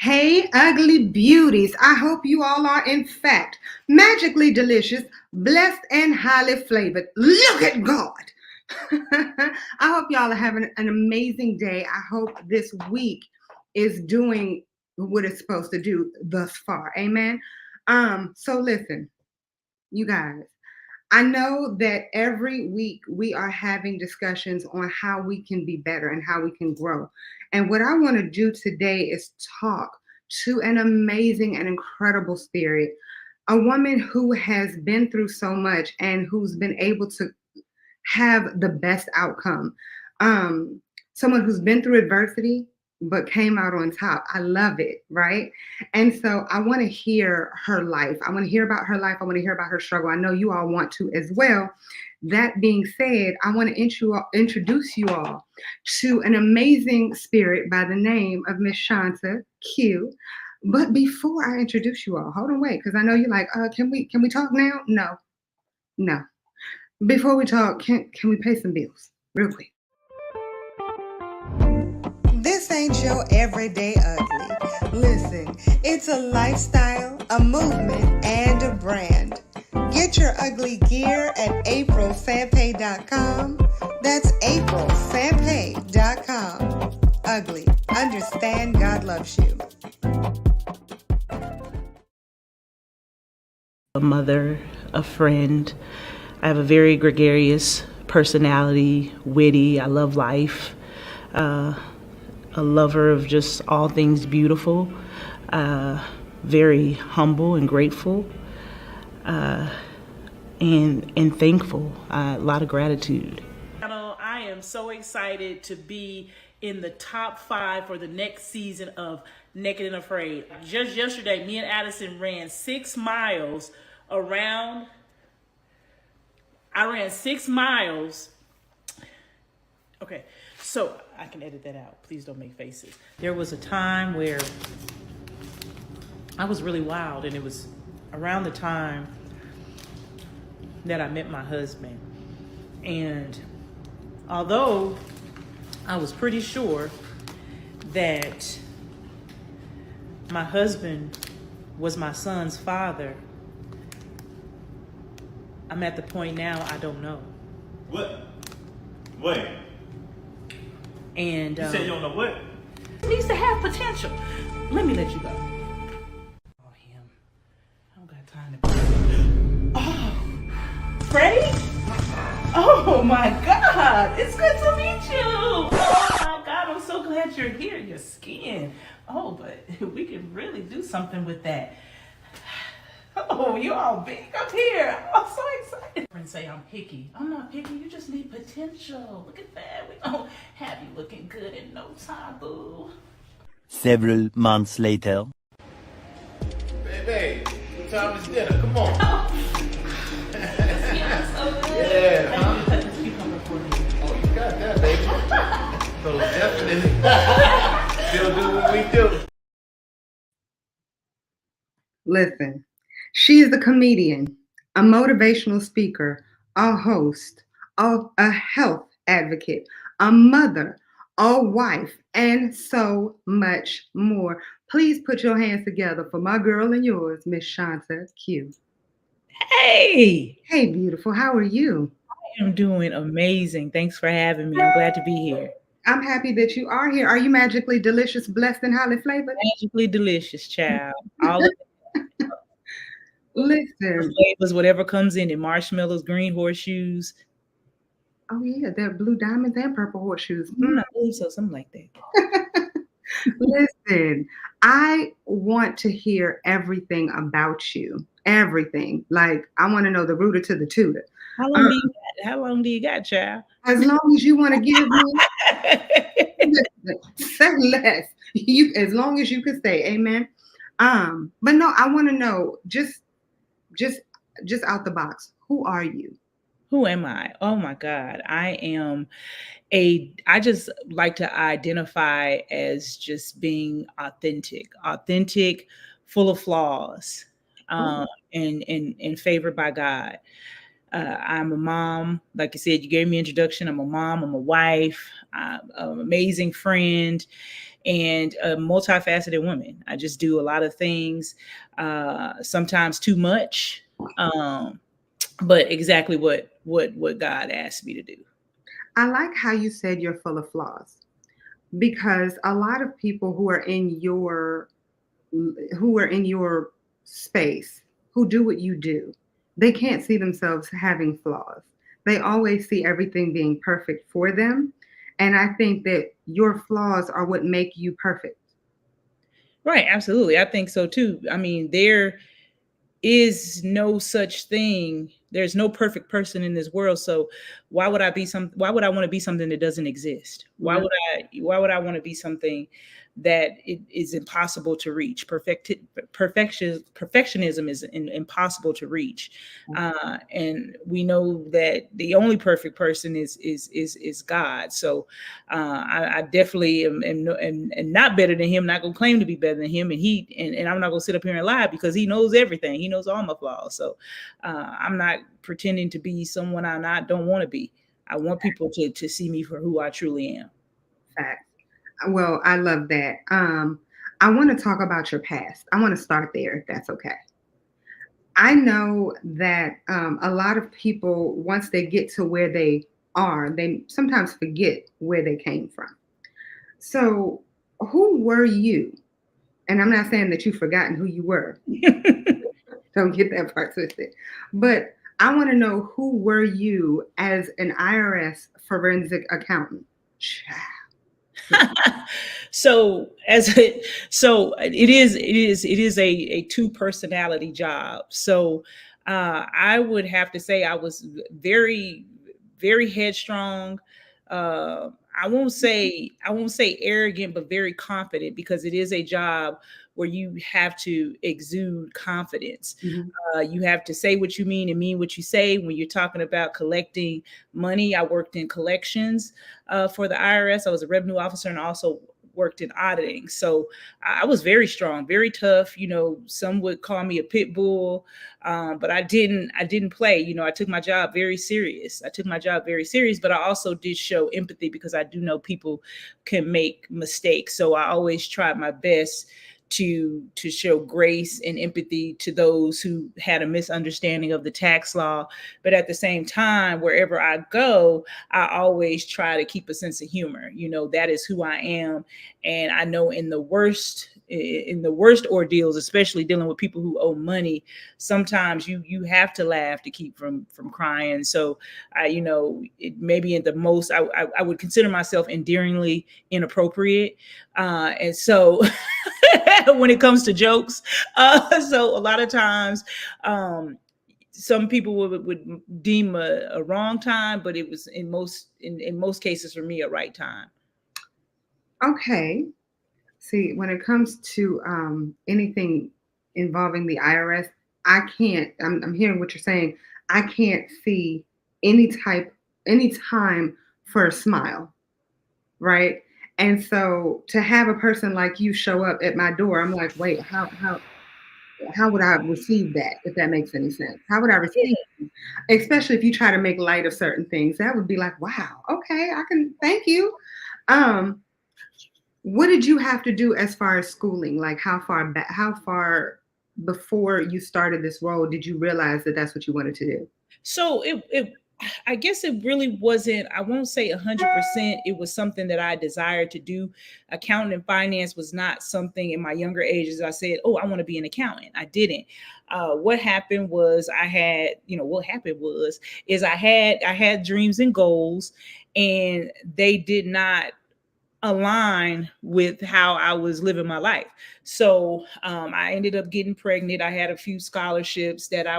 Hey, ugly beauties. I hope you all are, in fact, magically delicious, blessed, and highly flavored. Look at God. I hope y'all are having an amazing day. I hope this week is doing what it's supposed to do thus far. Amen. So listen, you guys. I know that every week we are having discussions on how we can be better and how we can grow. And what I want to do today is talk to an amazing and incredible spirit, a woman who has been through so much and who's been able to have the best outcome. Um, Someone who's been through adversity but came out on top. I love it, right? And so I want to hear her life. I want to hear about her life. I want to hear about her struggle. I know you all want to as well. That being said, I want to introduce you all to an amazing spirit by the name of Miss Shanta Q. But before I introduce you all, hold on, wait, because I know you're like, can we talk now? No. Before we talk, can we pay some bills real quick? This ain't your everyday ugly. Listen, it's a lifestyle, a movement, and a brand. Get your ugly gear at aprilsampe.com. That's aprilsampe.com. Ugly. Understand God loves you. A mother, a friend. I have a very gregarious personality, witty. I love life. A lover of just all things beautiful. Very humble and grateful. And thankful. A lot of gratitude. I am so excited to be in the top 5 for the next season of Naked and Afraid. Just yesterday, me and Addison ran 6 miles around. I ran 6 miles. Okay, so I can edit that out. Please don't make faces. There was a time where I was really wild, and it was around the time that I met my husband. And although I was pretty sure that my husband was my son's father, I'm at the point now I don't know. What? Wait. And you said you don't know what? Needs to have potential. Let me let you go. Oh, him. I don't got time to. Oh, Freddie? Oh my God! It's good to meet you. Oh my God! I'm so glad you're here. Your skin. Oh, but we can really do something with that. Oh, you're all big up here. I'm so excited. And say I'm picky. I'm not picky. You just need potential. Look at that. We're gonna have you looking good in no time, boo. Several months later. Baby, what time is dinner? Come on. Oh. So good. Yeah, huh? Oh, you got that, baby. So definitely still do what we do. Listen, she is a comedian, a motivational speaker, a host, a health advocate, a mother, a wife, and so much more. Please put your hands together for my girl and yours, Miss Shanta Q. Hey! Hey, beautiful. How are you? I am doing amazing. Thanks for having me. I'm glad to be here. I'm happy that you are here. Are you magically delicious, blessed, and highly flavored? Magically delicious, child. All of it. Listen. Flavors, whatever comes in it. Marshmallows, green horseshoes. Oh yeah, they're blue diamonds and purple horseshoes. I believe so, something like that. Listen, I want to hear everything about you. Everything. Like I want to know the rooter to the tutor. How Um, how long do you got, child? as long as you want to give me, say less. You as long as you can stay. Amen. But no, I want to know just just out the box. Who are you? Who am I? Oh my God. I just like to identify as just being authentic, full of flaws, Ooh, and favored by God. I'm a mom. Like you said, you gave me introduction. I'm a mom. I'm a wife. I'm an amazing friend, and a multifaceted woman. I just do a lot of things, sometimes too much, but exactly what God asked me to do. I like how you said you're full of flaws because a lot of people who are in your space, who do what you do, they can't see themselves having flaws. They always see everything being perfect for them. And I think that your flaws are what make you perfect. Right, absolutely. I think so too. I mean, there is no such thing. There's no perfect person in this world. So why would I want to be something that doesn't exist? Yeah. Why would I want to be something that it is impossible to reach? Perfectionism is impossible to reach. And we know that the only perfect person is God. So I definitely am not better than him, not gonna claim to be better than him. And I'm not gonna sit up here and lie because he knows everything. He knows all my flaws. So I'm not pretending to be someone don't want to be. I want people to see me for who I truly am. Fact. Well, I love that. I want to talk about your past. I want to start there, if that's okay. I know that a lot of people, once they get to where they are, they sometimes forget where they came from. So, who were you? And I'm not saying that you've forgotten who you were. Don't get that part twisted. But I want to know, who were you as an IRS forensic accountant? So it is a two personality job. So I would have to say I was very, very headstrong. I won't say arrogant, but very confident, because it is a job where you have to exude confidence. Mhm. You have to say what you mean and mean what you say. When you're talking about collecting money, I worked in collections for the IRS. I was a revenue officer and also worked in auditing. So I was very strong, very tough. Some would call me a pit bull, but I didn't play. I took my job very serious. But I also did show empathy because I do know people can make mistakes. So I always tried my best to show grace and empathy to those who had a misunderstanding of the tax law. But at the same time, wherever I go, I always try to keep a sense of humor. That is who I am. And I know in the worst ordeals, especially dealing with people who owe money, sometimes you have to laugh to keep from crying. So it maybe in the most, I would consider myself endearingly inappropriate. And so when it comes to jokes, so a lot of times, some people would deem a wrong time, but it was in most cases for me a right time. Okay. See, when it comes to anything involving the IRS, I can't. I'm hearing what you're saying. I can't see any time for a smile, right? And so to have a person like you show up at my door, I'm like, wait, how would I receive that, if that makes any sense? How would I receive it? Especially if you try to make light of certain things, that would be like, wow, okay, I can, thank you. What did you have to do as far as schooling? Like how far before you started this role did you realize that that's what you wanted to do? So I guess it really wasn't, I won't say 100%. It was something that I desired to do. Accounting and finance was not something in my younger ages. I said, oh, I want to be an accountant. I didn't. What happened was I had dreams and goals, and they did not align with how I was living my life. So I ended up getting pregnant. I had a few scholarships that I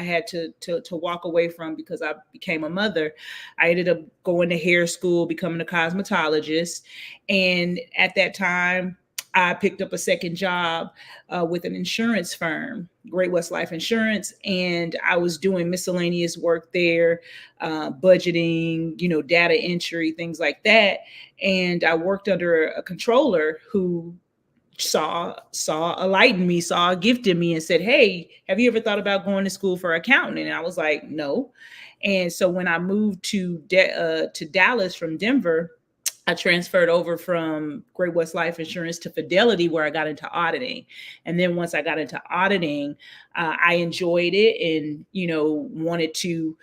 had to walk away from because I became a mother. I ended up going to hair school, becoming a cosmetologist. And at that time, I picked up a second job with an insurance firm, Great West Life Insurance, and I was doing miscellaneous work there, budgeting, data entry, things like that. And I worked under a controller who saw a light in me, saw a gift in me, and said, "Hey, have you ever thought about going to school for accounting?" And I was like, "No." And so when I moved to Dallas from Denver, I transferred over from Great West Life Insurance to Fidelity, where I got into auditing. And then once I got into auditing, I enjoyed it and, wanted to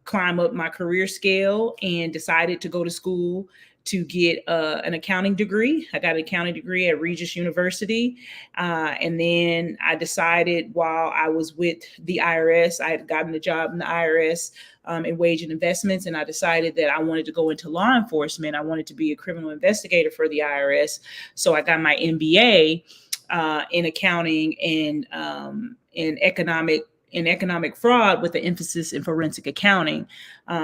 climb up my career scale, and decided to go to school to get an accounting degree. I got an accounting degree at Regis University. And then I decided, while I was with the IRS, I had gotten a job in the IRS in wage and investments. And I decided that I wanted to go into law enforcement. I wanted to be a criminal investigator for the IRS. So I got my MBA in accounting and in economic fraud, with the emphasis in forensic accounting,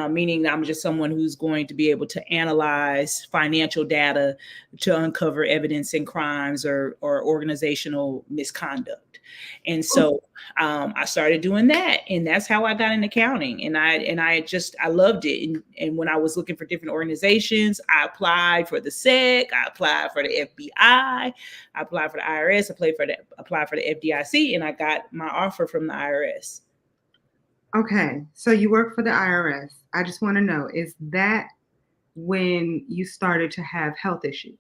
meaning that I'm just someone who's going to be able to analyze financial data to uncover evidence in crimes or organizational misconduct. And so I started doing that, and that's how I got in accounting. And I loved it. And when I was looking for different organizations, I applied for the SEC, I applied for the FBI, I applied for the IRS, applied for the FDIC, and I got my offer from the IRS. Okay, so you work for the IRS. I just want to know, is that when you started to have health issues?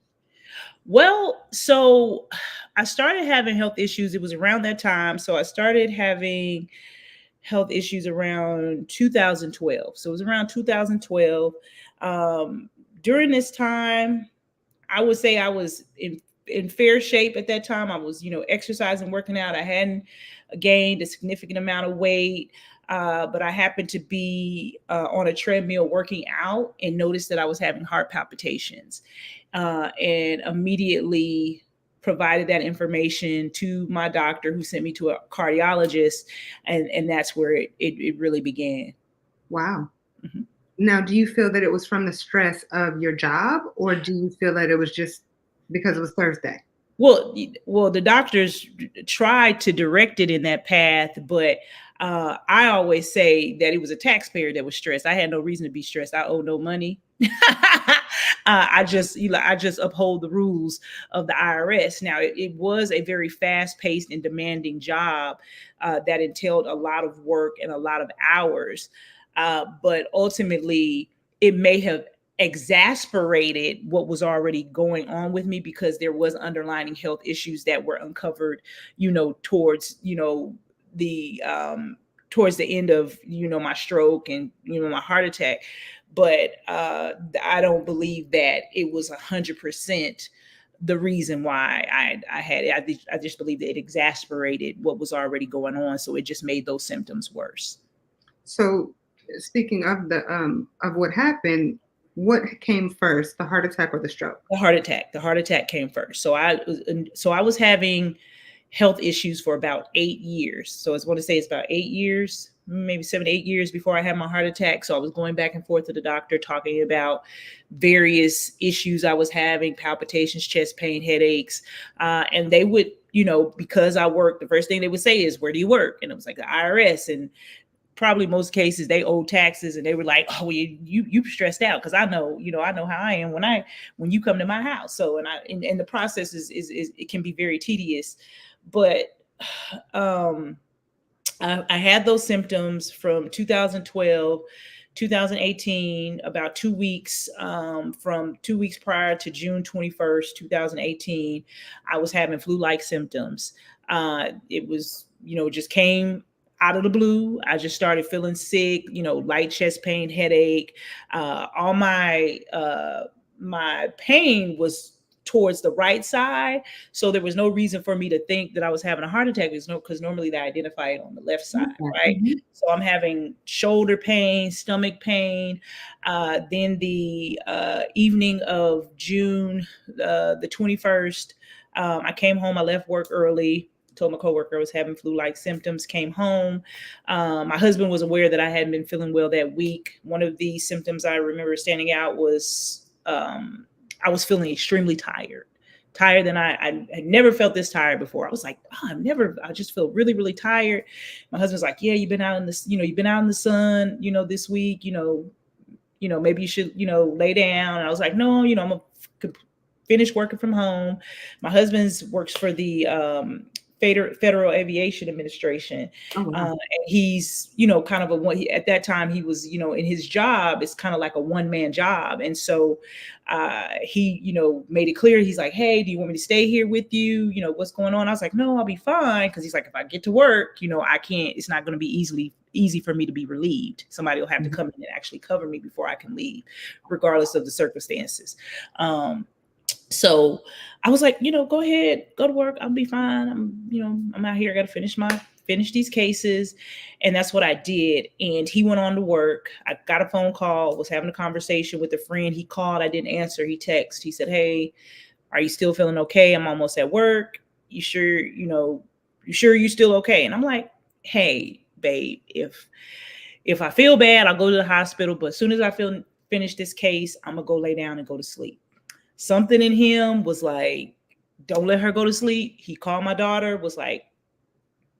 Well, so I started having health issues. It was around that time. So I started having health issues around 2012. So it was around 2012. During this time, I would say I was in fair shape at that time. I was, exercising, working out. I hadn't gained a significant amount of weight. But I happened to be on a treadmill working out and noticed that I was having heart palpitations, and immediately provided that information to my doctor, who sent me to a cardiologist. And that's where it really began. Wow. Mhm. Now, do you feel that it was from the stress of your job, or do you feel that it was just because it was Thursday? Well, the doctors tried to direct it in that path, but I always say that it was a taxpayer that was stressed. I had no reason to be stressed. I owe no money. I just uphold the rules of the IRS. Now, it was a very fast-paced and demanding job that entailed a lot of work and a lot of hours. But ultimately, it may have exasperated what was already going on with me, because there was underlying health issues that were uncovered, towards, the towards the end of, my stroke and, my heart attack. But I don't believe that it was 100% the reason why I had it. I just believe that it exasperated what was already going on. So it just made those symptoms worse. So speaking of of what happened, what came first, the heart attack or the stroke? The heart attack. The heart attack came first. So I was having health issues for about 8 years. So I was going to say it's about 8 years, maybe 7 to 8 years before I had my heart attack. So I was going back and forth to the doctor, talking about various issues I was having: palpitations, chest pain, headaches. And they would, because I worked, the first thing they would say is, "Where do you work?" And it was like the IRS. And probably most cases they owed taxes, and they were like, "Oh, you stressed out," because I know how I am when you come to my house. So and the process is it can be very tedious. But I had those symptoms from 2012, 2018, about 2 weeks, from 2 weeks prior to June 21st, 2018, I was having flu-like symptoms. It was, just came out of the blue, I just started feeling sick, light chest pain, headache. All my pain was towards the right side. So there was no reason for me to think that I was having a heart attack. Because normally they identify it on the left side, right? Mm-hmm. So I'm having shoulder pain, stomach pain. Then the evening of June the 21st, I came home. I left work early. Told my coworker I was having flu-like symptoms, came home. My husband was aware that I hadn't been feeling well that week. One of the symptoms I remember standing out was I was feeling extremely tired than I had never felt this tired before. I was like, I just feel really, really tired. My husband's like, yeah, you've been out in the sun, this week, maybe you should, lay down. And I was like, no, I'm gonna finish working from home. My husband's works for the Federal Aviation Administration. Oh, wow. And he's, kind of at that time he was, in his job, it's kind of like a one-man job. And so he, made it clear. He's like, hey, do you want me to stay here with you? What's going on? I was like, no, I'll be fine. Cause he's like, if I get to work, I can't, it's not going to be easy for me to be relieved. Somebody will have to come in and actually cover me before I can leave, regardless of the circumstances. So I was like, go ahead, go to work. I'll be fine. I'm out here. I got to finish these cases. And that's what I did. And he went on to work. I got a phone call, was having a conversation with a friend. He called. I didn't answer. He texted. He said, hey, are you still feeling okay? I'm almost at work. You sure you're still okay? And I'm like, hey, babe, if I feel bad, I'll go to the hospital. But as soon as I finish this case, I'm going to go lay down and go to sleep. Something in him was like, don't let her go to sleep. He called my daughter, was like,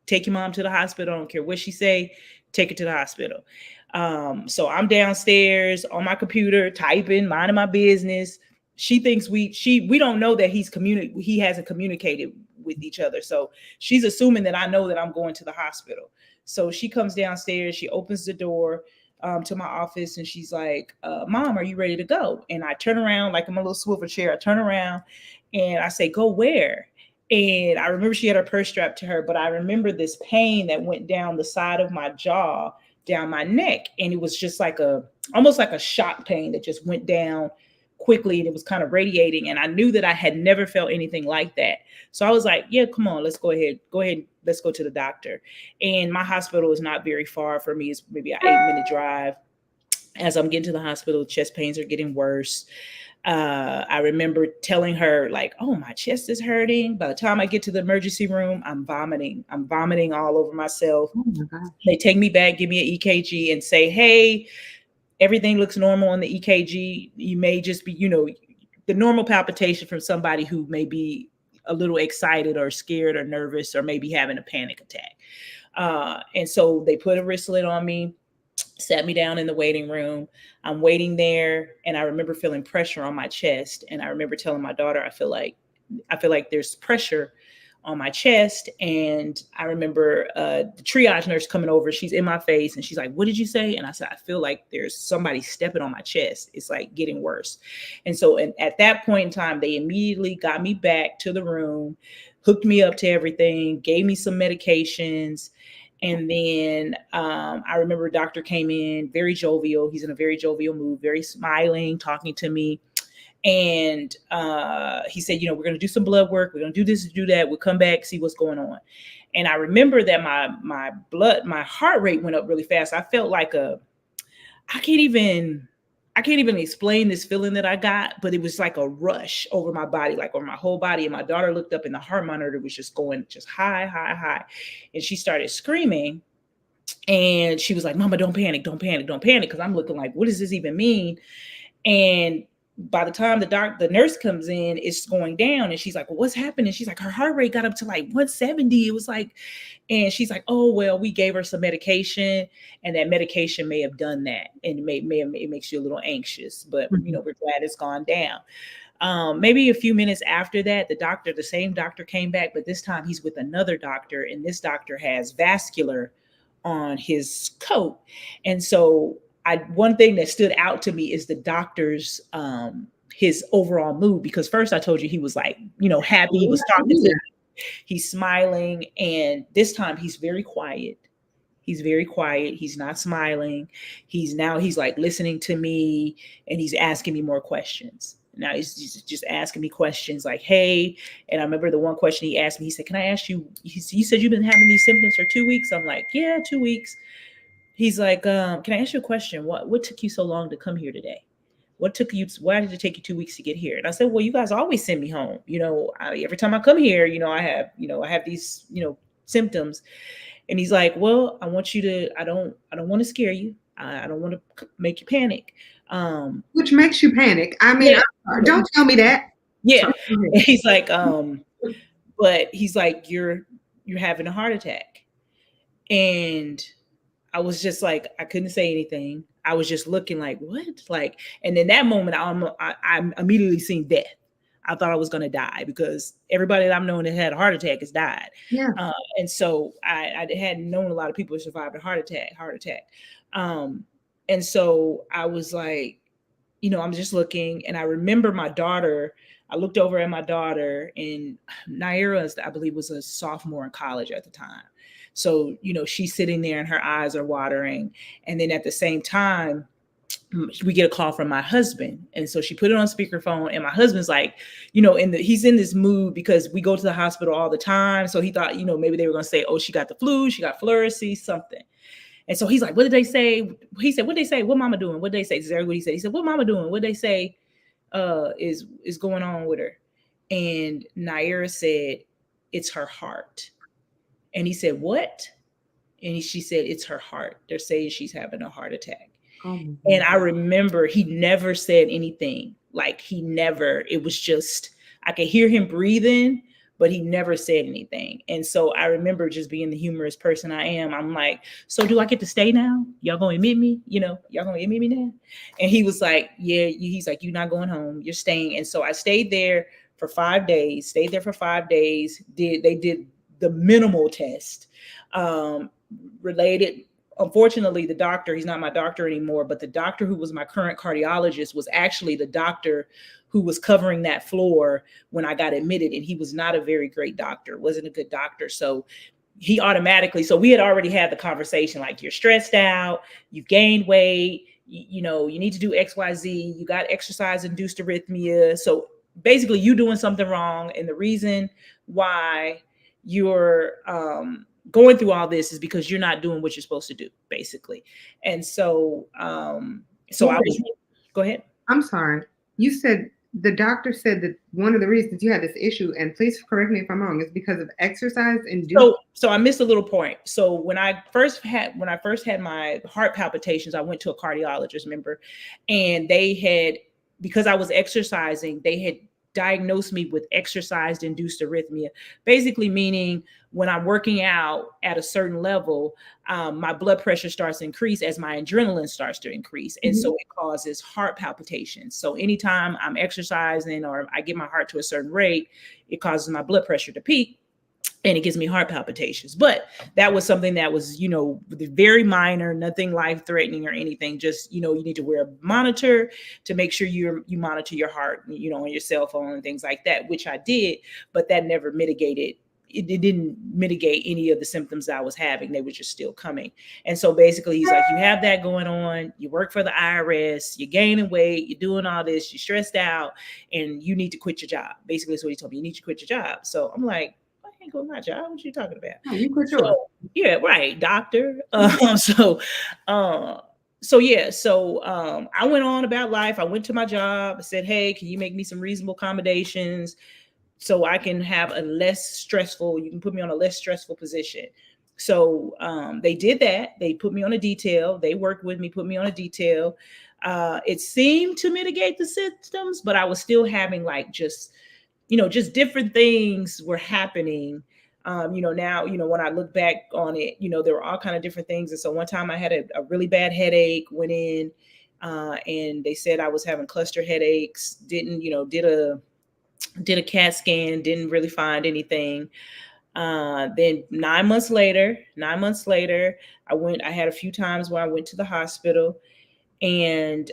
take your mom to the hospital. I don't care what she say, take her to the hospital. So I'm downstairs on my computer, typing, minding my business. She thinks we don't know that he hasn't communicated with each other. So she's assuming that I know that I'm going to the hospital. So she comes downstairs, she opens the door to my office, and she's like, Mom, are you ready to go? And I turn around, like I'm a little swivel chair. I turn around and I say, go where? And I remember she had her purse strapped to her, but I remember this pain that went down the side of my jaw, down my neck. And it was just almost like a shock pain that just went down quickly, and it was kind of radiating. And I knew that I had never felt anything like that. So I was like, yeah, come on, let's go ahead. Let's go to the doctor. And my hospital is not very far from me. It's maybe an 8-minute drive. As I'm getting to the hospital, chest pains are getting worse. I remember telling her like, oh, my chest is hurting. By the time I get to the emergency room, I'm vomiting. I'm vomiting all over myself. Oh my gosh. They take me back, give me an EKG and say, hey, everything looks normal on the EKG. You may just be, the normal palpitation from somebody who may be a little excited or scared or nervous or maybe having a panic attack. And so they put a wristlet on me, sat me down in the waiting room. I'm waiting there. And I remember feeling pressure on my chest. And I remember telling my daughter, I feel like there's pressure on my chest. And I remember the triage nurse coming over. She's in my face and she's like, what did you say? And I said, I feel like there's somebody stepping on my chest. It's like getting worse. And so at that point in time, they immediately got me back to the room, hooked me up to everything, gave me some medications. And then I remember a doctor came in, very jovial. He's in a very jovial mood, very smiling, talking to me. And he said, we're going to do some blood work. We're going to do this, do that. We'll come back, see what's going on. And I remember that my heart rate went up really fast. I felt like I can't even explain this feeling that I got, but it was like a rush over my body, like over my whole body. And my daughter looked up and the heart monitor was just going just high, high, high. And she started screaming and she was like, Mama, don't panic, don't panic, don't panic. Cause I'm looking like, what does this even mean? And by the time the nurse comes in, it's going down. And she's like, well, what's happening? She's like, her heart rate got up to like 170. It was like, and she's like, oh, well, we gave her some medication and that medication may have done that. And it makes you a little anxious, but we're glad it's gone down. Maybe a few minutes after that, the same doctor came back, but this time he's with another doctor. And this doctor has vascular on his coat. And so one thing that stood out to me is the doctor's, his overall mood, because first I told you he was like, happy. He was talking to me. He's smiling. And this time he's very quiet. He's very quiet. He's not smiling. He's like listening to me, and he's asking me more questions. Now he's just asking me questions like, hey, and I remember the one question he asked me, he said, can I ask you, you said you've been having these symptoms for 2 weeks? I'm like, yeah, 2 weeks. He's like, can I ask you a question? What took you so long to come here today? Why did it take you 2 weeks to get here? And I said, well, you guys always send me home. Every time I come here, I have these, symptoms. And he's like, well, I don't want to scare you. I don't want to make you panic. Which makes you panic. I mean, yeah. Don't tell me that. Yeah. He's like, but he's like, you're having a heart attack. And I was just like, I couldn't say anything. I was just looking like, what? Like, and in that moment, I immediately seen death. I thought I was going to die because everybody that I've known that had a heart attack has died. Yeah. And so I hadn't known a lot of people who survived a heart attack. And so I was like, I'm just looking, and I remember my daughter. I looked over at my daughter, and Naira, I believe, was a sophomore in college at the time. So, she's sitting there and her eyes are watering. And then at the same time, we get a call from my husband. And so she put it on speakerphone, and my husband's like, he's in this mood because we go to the hospital all the time. So he thought, maybe they were going to say, oh, she got the flu, she got pleurisy, something. And so he's like, what did they say? He said, what did they say? What mama doing? What did they say? This is what he said. He said, what mama doing? What did they say is going on with her? And Naira said, it's her heart. And he said, what? And she said, it's her heart. They're saying she's having a heart attack. Oh, and I remember he never said anything. Like it was just, I could hear him breathing, but he never said anything. And so I remember just being the humorous person I am. I'm like, so do I get to stay now? Y'all gonna admit me? Y'all gonna admit me now? And he was like, yeah, he's like, you're not going home, you're staying. And so I stayed there for 5 days, They did the minimal test related. Unfortunately, the doctor, he's not my doctor anymore, but the doctor who was my current cardiologist was actually the doctor who was covering that floor when I got admitted. And he was not a very great doctor, wasn't a good doctor. So we had already had the conversation, like, you're stressed out, you've gained weight, you need to do XYZ, you got exercise-induced arrhythmia. So basically you doing something wrong. And the reason why you're going through all this is because you're not doing what you're supposed to do, basically. And so, go ahead. I'm sorry. You said the doctor said that one of the reasons you had this issue, and please correct me if I'm wrong, is because of exercise induced. So I missed a little point. So when I first had my heart palpitations, I went to a cardiologist, remember, and because I was exercising, they had diagnosed me with exercise-induced arrhythmia, basically meaning when I'm working out at a certain level, my blood pressure starts to increase as my adrenaline starts to increase. And so it causes heart palpitations. So anytime I'm exercising or I get my heart to a certain rate, it causes my blood pressure to peak, and it gives me heart palpitations. But that was something that was, very minor, nothing life-threatening or anything. Just, you need to wear a monitor to make sure you monitor your heart, on your cell phone and things like that, which I did, but that never mitigated. It didn't mitigate any of the symptoms I was having. They were just still coming. And so basically he's like, you have that going on. You work for the IRS, you're gaining weight, you're doing all this, you're stressed out, and you need to quit your job. Basically that's what he told me. You need to quit your job. So I'm like, ain't going to my job. What you talking about? Oh, you quit yours. Yeah, right, doctor. I went on about life. I went to my job. I said, hey, can you make me some reasonable accommodations so I can have you can put me on a less stressful position. So they did that. They put me on a detail. They worked with me, put me on a detail. It seemed to mitigate the symptoms, but I was still having just different things were happening. Now, when I look back on it, there were all kind of different things. And so one time I had a really bad headache, went in, and they said I was having cluster headaches, did a CAT scan, didn't really find anything. Then 9 months later, I had a few times where I went to the hospital and,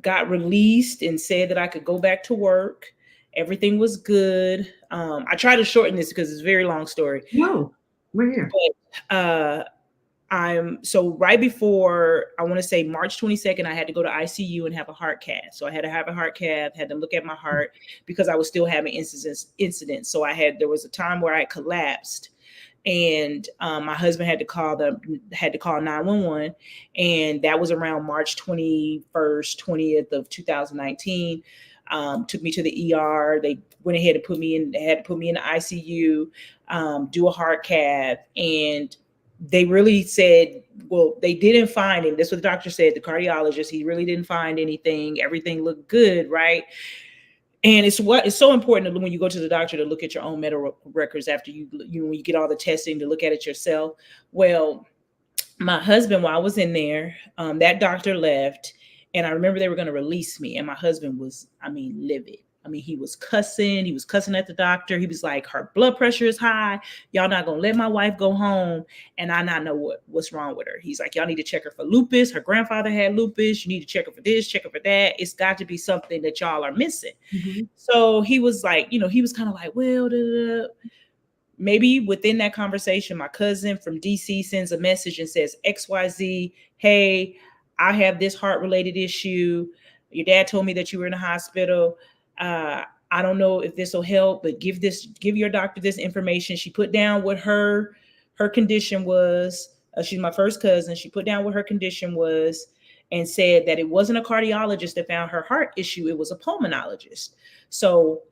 got released and said that I could go back to work. Everything was good. I try to shorten this because it's a very long story. No, we're here. So right before, I want to say March 22nd, I had to go to ICU and have a heart cath. So I had to have a heart cath, had them look at my heart because I was still having incidents. So there was a time where I collapsed, and my husband had to call 911, and that was around March 21st, 20th of 2019. Took me to the ER. They went ahead and had to put me in the ICU, do a heart cath, and they really said, well, they didn't find him. That's what the doctor said, the cardiologist. He really didn't find anything. Everything looked good, right? And it's so important when you go to the doctor to look at your own medical records after when you get all the testing, to look at it yourself. Well, my husband, while I was in there, that doctor left, and I remember they were going to release me, and my husband was, livid. He was cussing. He was cussing at the doctor. He was like, her blood pressure is high. Y'all not going to let my wife go home. And I not know what's wrong with her. He's like, y'all need to check her for lupus. Her grandfather had lupus. You need to check her for this, check her for that. It's got to be something that y'all are missing. Mm-hmm. So he was like, he was kind of like, well, maybe within that conversation, my cousin from DC sends a message and says, XYZ, hey, I have this heart-related issue. Your dad told me that you were in the hospital. I don't know if this will help, but give your doctor this information. She put down what her condition was. She's my first cousin. She put down what her condition was and said that it wasn't a cardiologist that found her heart issue. It was a pulmonologist. So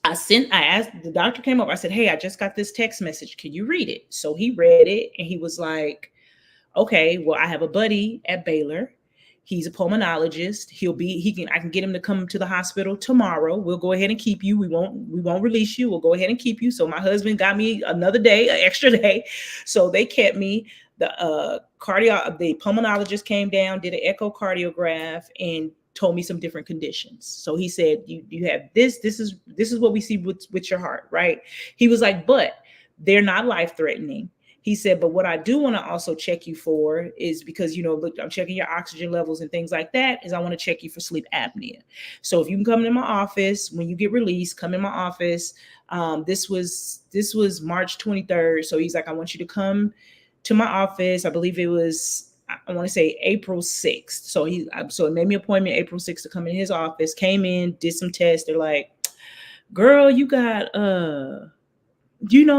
I asked, the doctor came up. I said, hey, I just got this text message. Can you read it? So he read it and he was like, okay, well, I have a buddy at Baylor. He's a pulmonologist. I can get him to come to the hospital tomorrow. We'll go ahead and keep you. We won't release you. We'll go ahead and keep you. So my husband got me another day, an extra day. So they kept me. The pulmonologist came down, did an echocardiograph, and told me some different conditions. So he said, you have this. This is what we see with your heart, right? He was like, but they're not life-threatening. He said, but what I do want to also check you for is because, look, I'm checking your oxygen levels and things like that, is I want to check you for sleep apnea. So if you can come in my office, when you get released, come in my office. This was March 23rd. So he's like, I want you to come to my office. I believe it was, I want to say April 6th. So he made me an appointment April 6th to come in his office, came in, did some tests. They're like, girl, you got,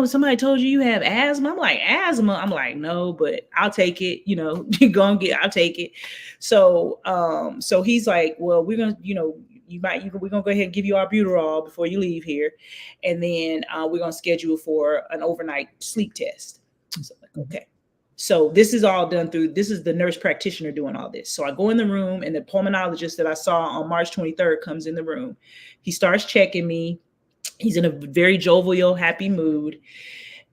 somebody told you have asthma. I'm like, asthma? I'm like, no, but I'll take it. I'll take it. So he's like, well, we're going to, we're going to go ahead and give you albuterol before you leave here. And then we're going to schedule for an overnight sleep test. So like, okay. So this is all done this is the nurse practitioner doing all this. So I go in the room and the pulmonologist that I saw on March 23rd comes in the room. He starts checking me. He's in a very jovial, happy mood.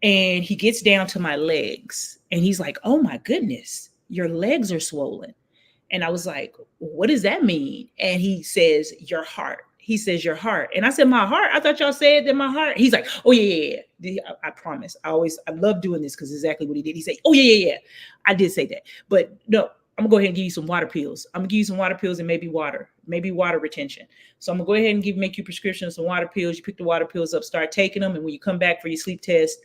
And he gets down to my legs and he's like, oh my goodness, your legs are swollen. And I was like, what does that mean? And he says, your heart. He says, your heart. And I said, my heart? I thought y'all said that my heart. He's like, oh yeah. I promise. I love doing this because exactly what he did. He said, oh yeah. I did say that. But no, I'm gonna go ahead and give you some water pills. I'm gonna give you some water pills and maybe water retention. So I'm gonna go ahead and make you prescription of some water pills. You pick the water pills up, start taking them. And when you come back for your sleep test,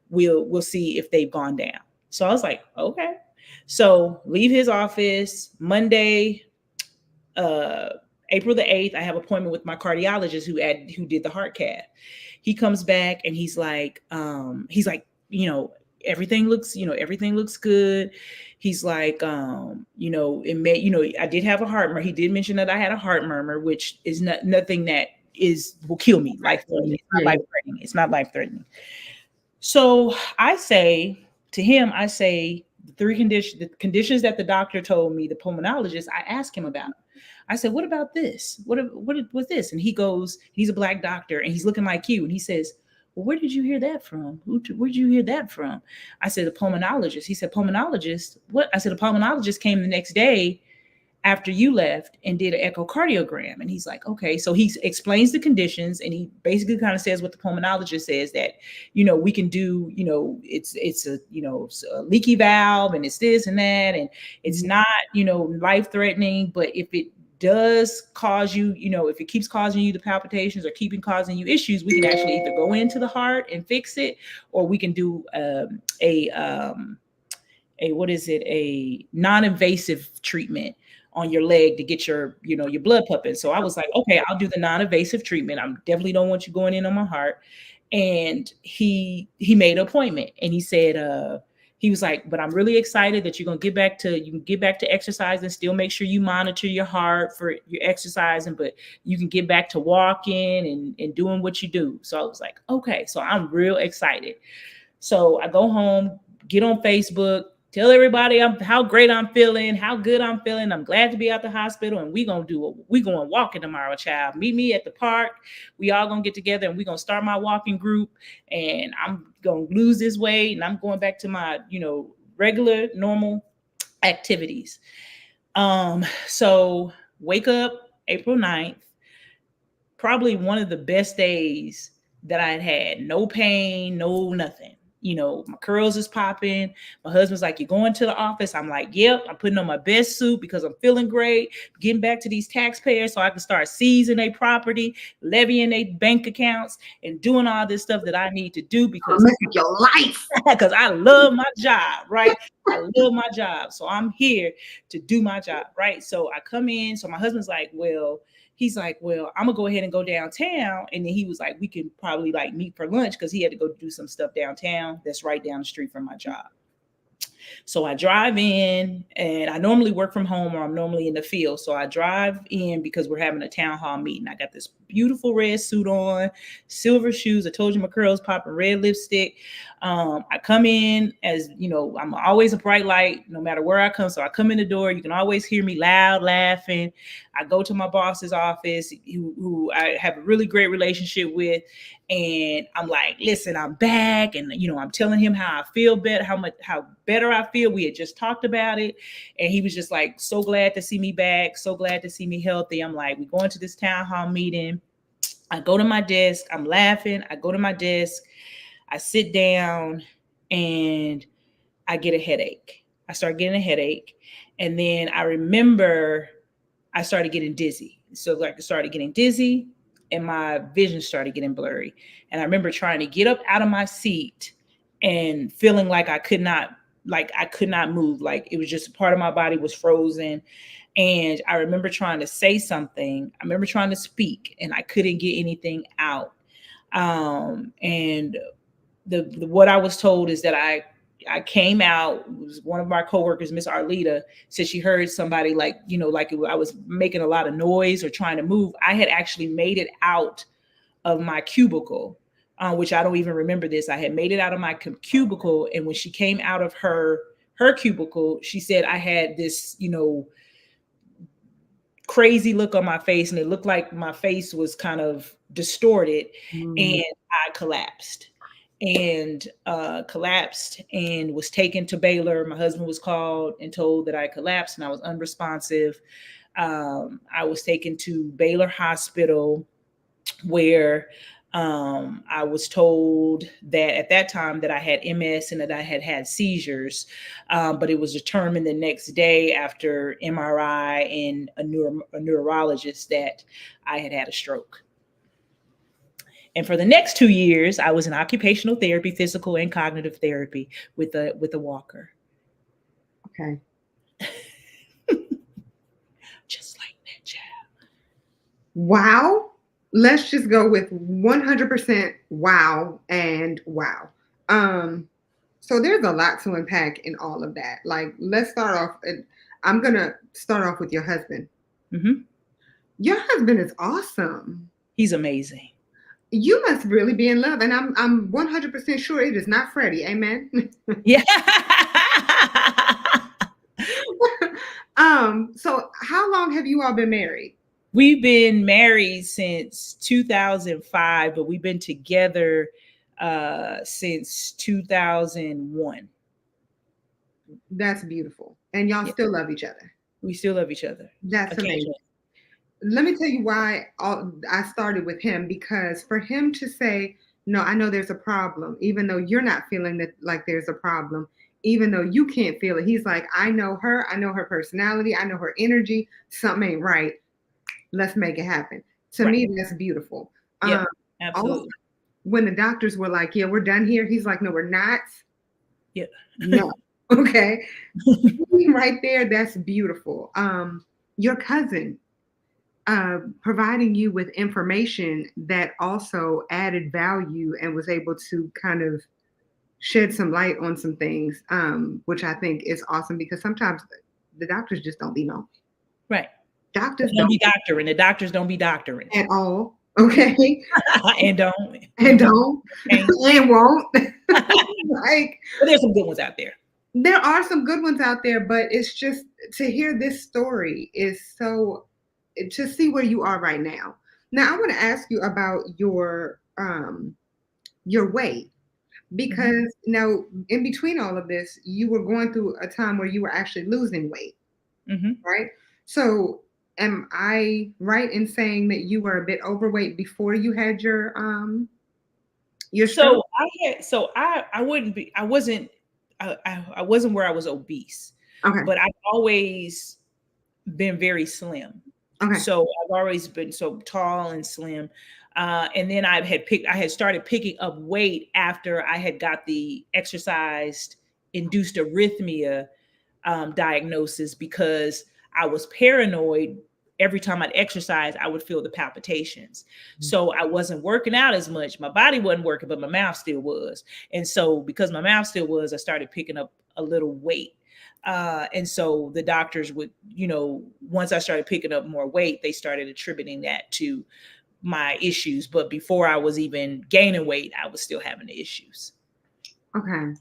we'll see if they've gone down. So I was like, okay. So leave his office Monday, April the 8th. I have an appointment with my cardiologist who did the heart cath. He comes back and he's like, everything looks good. He's like, I did have a heart murmur. He did mention that I had a heart murmur, which is nothing that will kill me. It's not life-threatening. So I say to him, the conditions that the doctor told me, the pulmonologist, I asked him about. I said, what about this? What was this? And he goes, he's a Black doctor and he's looking like you. And he says, well, where did you hear that from? Where did you hear that from? I said, the pulmonologist. He said, pulmonologist? What? I said, the pulmonologist came the next day after you left and did an echocardiogram. And he's like, okay. So he explains the conditions and he basically kind of says what the pulmonologist says, that, we can do, it's a leaky valve and it's this and that. And it's not, life threatening, but if it does cause you, if it keeps causing you the palpitations or keeping causing you issues, we can actually either go into the heart and fix it, or we can do a non-invasive treatment on your leg to get your blood pumping. So I was like, okay, I'll do the non-invasive treatment. I definitely don't want you going in on my heart. And he made an appointment, and he said, he was like, but I'm really excited that you can get back to exercise and still make sure you monitor your heart for your exercising, but you can get back to walking and doing what you do. So I was like, okay, so I'm real excited. So I go home, get on Facebook, tell everybody how great I'm feeling, how good I'm feeling. I'm glad to be out the hospital, and we going walking tomorrow, child. Meet me at the park. We all going to get together, and we going to start my walking group, and I'm going to lose this weight, and I'm going back to my, regular, normal activities. So wake up April 9th, probably one of the best days that I had. No pain, no nothing. My curls is popping. My husband's like, "You going to the office?" I'm like, "Yep." I'm putting on my best suit because I'm feeling great. Getting back to these taxpayers so I can start seizing their property, levying their bank accounts, and doing all this stuff that I need to do because your life. Because I love my job, right? I love my job. So I'm here to do my job, right? So I come in. So my husband's like, he's like, "Well, I'm gonna go ahead and go downtown." And then he was like, "We can probably meet for lunch," because he had to go do some stuff downtown that's right down the street from my job. So I drive in, and I normally work from home, or I'm normally in the field. So I drive in because we're having a town hall meeting. I got this beautiful red suit on, silver shoes. I told you my curls popping, red lipstick. I come in as, I'm always a bright light no matter where I come. So I come in the door. You can always hear me loud laughing. I go to my boss's office, who I have a really great relationship with. And I'm like, "Listen, I'm back." And, I'm telling him how I feel better, how better I feel. We had just talked about it. And he was just like, so glad to see me back. So glad to see me healthy. I'm like, we're going to this town hall meeting. I go to my desk. I'm laughing. I go to my desk. I sit down, and I get a headache. I start getting a headache. And then I remember I started getting dizzy. So I started getting dizzy, and my vision started getting blurry. And I remember trying to get up out of my seat and feeling like I could not move. Like it was just a part of my body was frozen. And I remember trying to say something. I remember trying to speak, and I couldn't get anything out. And what I was told is that I came out. It was one of my coworkers, Miss Arlita, said she heard somebody I was making a lot of noise or trying to move. I had actually made it out of my cubicle, which I don't even remember this. I had made it out of my cubicle. And when she came out of her cubicle, she said I had this, crazy look on my face, and it looked like my face was kind of distorted, and I collapsed. And was taken to Baylor. My husband was called and told that I collapsed and I was unresponsive. I was taken to Baylor Hospital, where I was told that at that time that I had MS and that I had seizures, but it was determined the next day after MRI and a neurologist that I had a stroke. And for the next 2 years, I was in occupational therapy, physical and cognitive therapy with a walker. Okay. Just like that, child. Wow. Let's just go with 100% wow and wow. So there's a lot to unpack in all of that. Like, let's start off. I'm going to start off with your husband. Mm-hmm. Your husband is awesome. He's amazing. You must really be in love. And I'm 100% sure it is not Freddie. Amen. Yeah. So how long have you all been married? We've been married since 2005, but we've been together since 2001. That's beautiful. And y'all still love each other. We still love each other. That's amazing. Let me tell you why I started with him, because for him to say, "No, I know there's a problem," even though you're not feeling that like there's a problem, even though you can't feel it. He's like, "I know her personality, I know her energy, something ain't right. let's make it happen. To Right. me, that's beautiful. Yeah, Also, absolutely. when the doctors were like, yeah, we're done here, he's like, no, we're not. Yeah. No. Okay. Right there, that's beautiful. Your cousin providing you with information that also added value and was able to kind of shed some light on some things, which I think is awesome because sometimes the doctors just don't be know. Right. Doctors They don't don't be doctoring. The doctors don't be doctoring. at all. Okay. And don't. And don't Okay. and won't. But Like there's some good ones out there. there are some good ones out there, but it's just to hear this story is so to see where you are right now. Now I want to ask you about your weight because now in between all of this, you were going through a time where you were actually losing weight, Mm-hmm. right? So am I right in saying that you were a bit overweight before you had your stroke? I wouldn't be, I wasn't where I was obese, Okay. but I've always been very slim. Okay. So I've always been so tall and slim. And then I had started picking up weight after I had got the exercise induced arrhythmia diagnosis because I was paranoid. Every time I'd exercise, I would feel the palpitations. So I wasn't working out as much. My body wasn't working, but my mouth still was. And so because my mouth still was, I started picking up a little weight. And so the doctors would, once I started picking up more weight, they started attributing that to my issues. But before I was even gaining weight, I was still having the issues. Okay.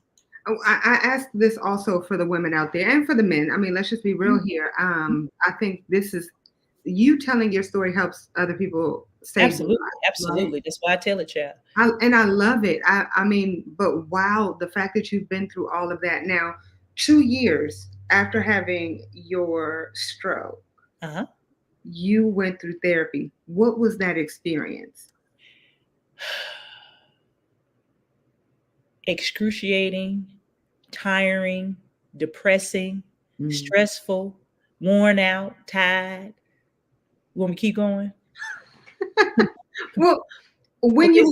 Oh, I asked this also for the women out there and for the men. I mean, let's just be real here. I think this is you telling your story helps other people save Absolutely. lives, Absolutely. right? That's why I tell it, child. And I love it. I mean, but wow, the fact that you've been through all of that now, 2 years after having your stroke, Uh-huh. you went through therapy. What was that experience? Excruciating, tiring, depressing, Mm. stressful, worn out, tired. You want me to keep going? Well, when you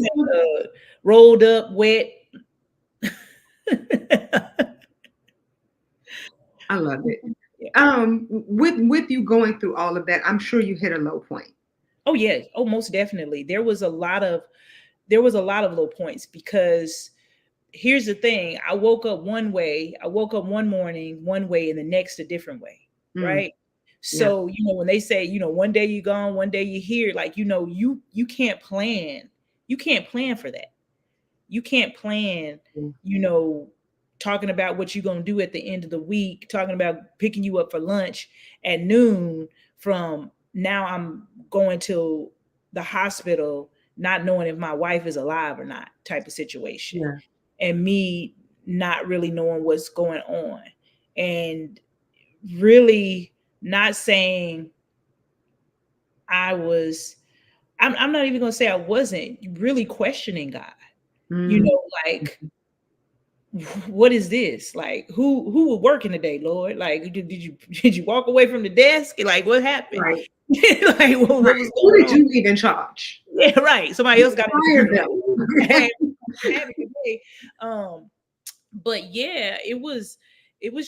rolled up, wet. I love it. Yeah. With you going through all of that, I'm sure you hit a low point. Oh yeah. Oh, most definitely. There was a lot of low points because here's the thing. I woke up one way. I woke up one morning one way and the next a different way. Mm. Right. Yeah. So, when they say, one day you're gone, one day you're here, like, you can't plan. You can't plan for that. You can't plan, talking about what you're going to do at the end of the week, talking about picking you up for lunch at noon from now I'm going to the hospital, not knowing if my wife is alive or not type of situation. Yeah. And me not really knowing what's going on and really not saying I'm not even going to say I wasn't really questioning God, Mm. like, what is this? Like, who was working today, Lord? Like, did you walk away from the desk? Like, what happened? Right. Like, what Right. was Who going did on? you leave in charge? Yeah, right. Somebody else got Fired it. them. But yeah, it was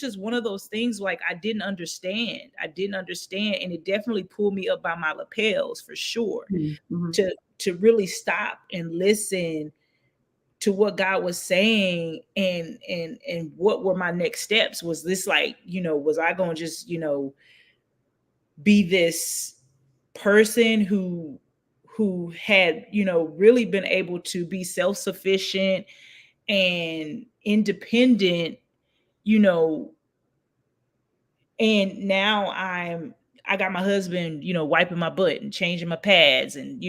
just one of those things like I didn't understand. And it definitely pulled me up by my lapels for sure. Mm-hmm. To really stop and listen to what God was saying and what were my next steps. Was this like, was I going to just, be this person who had, really been able to be self-sufficient and independent, and now I got my husband, wiping my butt and changing my pads and,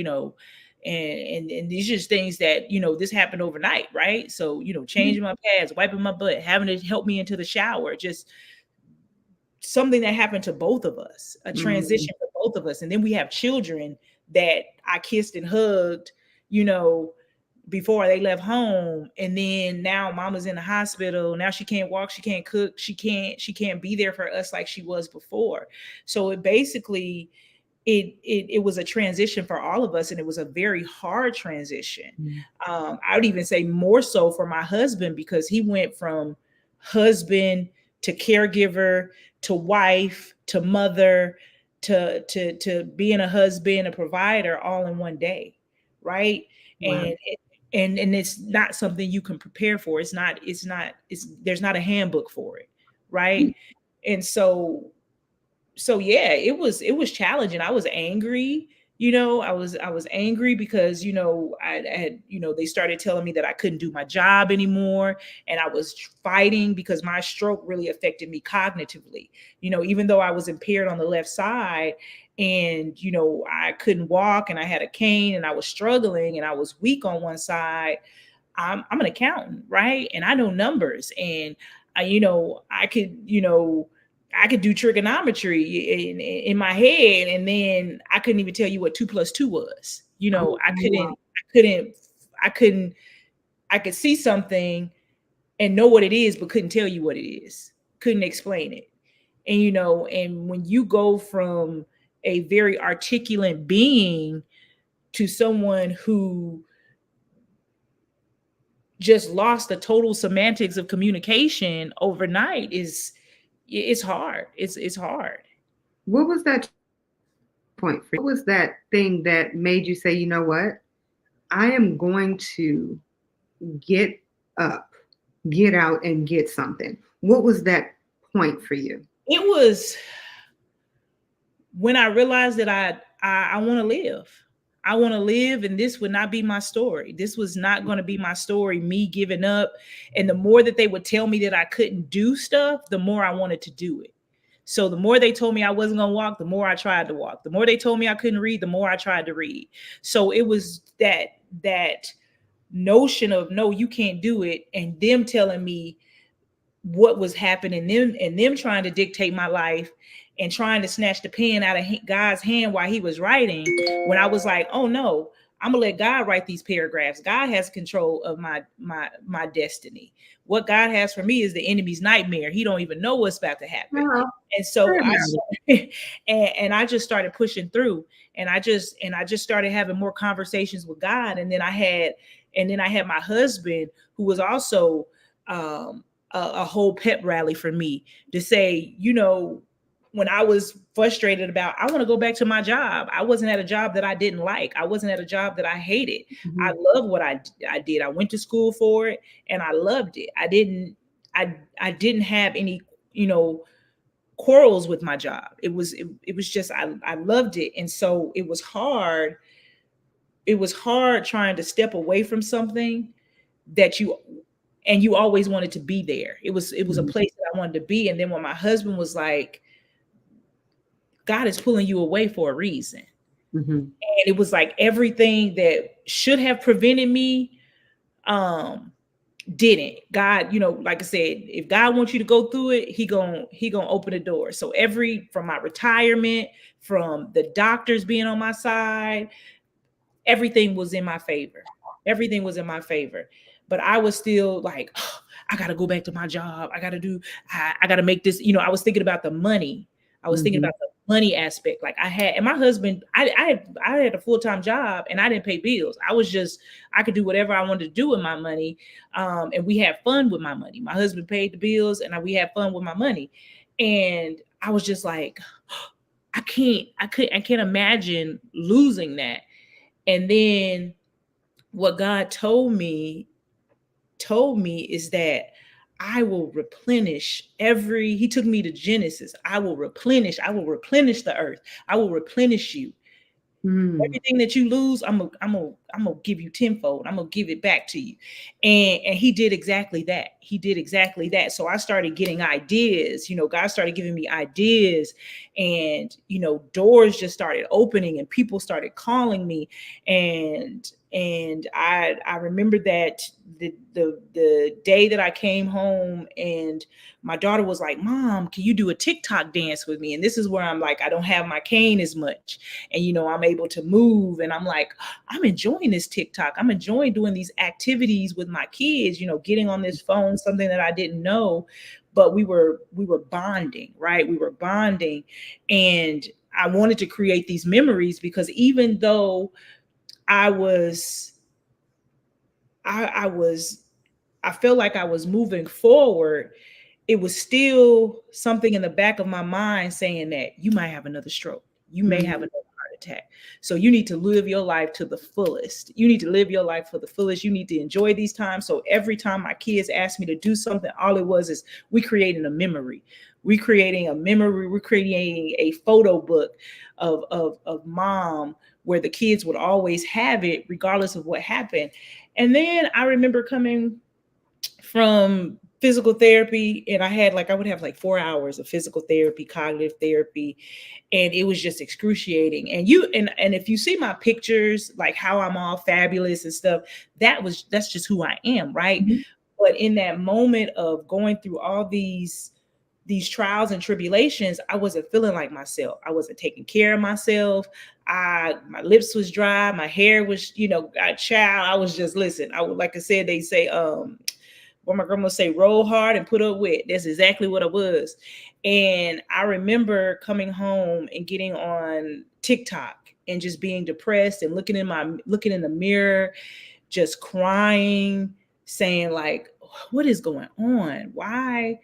and these just things that, this happened overnight. Right. So, changing my pads, wiping my butt, having to help me into the shower, just something that happened to both of us, a transition for both of us. And then we have children that I kissed and hugged, before they left home. And then now mama's in the hospital. Now she can't walk, she can't cook, she can't be there for us like she was before. So it basically it was a transition for all of us, and it was a very hard transition. I would even say more so for my husband, because he went from husband to caregiver to wife to mother to being a husband, a provider, all in one day, right? Wow. And it's not something you can prepare for. It's there's not a handbook for it, right? And so yeah, it was challenging. I was angry, I was angry because, I had, they started telling me that I couldn't do my job anymore. And I was fighting because my stroke really affected me cognitively, even though I was impaired on the left side, and, I couldn't walk, and I had a cane, and I was struggling, and I was weak on one side. I'm an accountant, right? And I know numbers, and I could do trigonometry in my head, and then I couldn't even tell you what 2 + 2 was. I could see something and know what it is, but couldn't tell you what it is. Couldn't explain it. And, and when you go from a very articulate being to someone who just lost the total semantics of communication overnight, it's hard. It's hard. What was that point for you? What was that thing that made you say, you know what? I am going to get up, get out, and get something. What was that point for you? It was when I realized that I want to live. I want to live, and this would not be my story. This was not going to be my story, me giving up. And the more that they would tell me that I couldn't do stuff, the more I wanted to do it. So the more they told me I wasn't going to walk, the more I tried to walk. The more they told me I couldn't read, the more I tried to read. So it was that notion of, no, you can't do it, and them telling me what was happening, them trying to dictate my life and trying to snatch the pen out of God's hand while he was writing, when I was like, oh no, I'm gonna let God write these paragraphs. God has control of my destiny. What God has for me is the enemy's nightmare. He don't even know what's about to happen. And so I just started pushing through, and I just started having more conversations with God. And then I had my husband, who was also a whole pep rally for me, to say, when I was frustrated about, I want to go back to my job. I wasn't at a job that I didn't like. I wasn't at a job that I hated. Mm-hmm. I love what I did. I went to school for it, and I loved it. I didn't have any, quarrels with my job. It was just, I loved it. And so it was hard. It was hard trying to step away from something that you always wanted to be there. It was mm-hmm. a place that I wanted to be. And then when my husband was like, God is pulling you away for a reason. Mm-hmm. And it was like everything that should have prevented me didn't. God, like I said, if God wants you to go through it, he gonna open the door. So from my retirement, from the doctors being on my side, everything was in my favor. Everything was in my favor. But I was still like, oh, I got to go back to my job. I got to make this, I was thinking about the money. I was mm-hmm. thinking about the money aspect. Like and my husband, I had a full-time job, and I didn't pay bills. I could do whatever I wanted to do with my money. And we had fun with my money. My husband paid the bills, and we had fun with my money. And I was just like, I can't imagine losing that. And then what God told me is that I will replenish he took me to Genesis. I will replenish the earth. I will replenish you. Everything that you lose, I'm gonna give you tenfold. I'm gonna give it back to you. And he did exactly that. So I started getting ideas, God started giving me ideas, and, doors just started opening, and people started calling me. And I remember that the day that I came home, and my daughter was like, Mom, can you do a TikTok dance with me? And this is where I'm like, I don't have my cane as much, and, I'm able to move. And I'm like, I'm enjoying this TikTok. I'm enjoying doing these activities with my kids, getting on this phone, something that I didn't know, but we were bonding, right? We were bonding. And I wanted to create these memories, because even though I felt like I was moving forward, it was still something in the back of my mind saying that you might have another stroke. You may have another heart attack. So you need to live your life to the fullest. You need to live your life for the fullest. You need to enjoy these times. So every time my kids asked me to do something, all it was is we creating a memory. We creating a memory. We're creating a photo book of mom, where the kids would always have it regardless of what happened. And then I remember coming from physical therapy, and I would have like 4 hours of physical therapy, cognitive therapy, and it was just excruciating. And if you see my pictures, like how I'm all fabulous and stuff, that's just who I am, right? Mm-hmm. But in that moment of going through all these trials and tribulations, I wasn't feeling like myself. I wasn't taking care of myself. My lips was dry, my hair was, I was just, listen, like I said, they say, what my grandma say, roll hard and put up with. That's exactly what it was. And I remember coming home and getting on TikTok and just being depressed and looking in the mirror, just crying, saying like, what is going on? Why?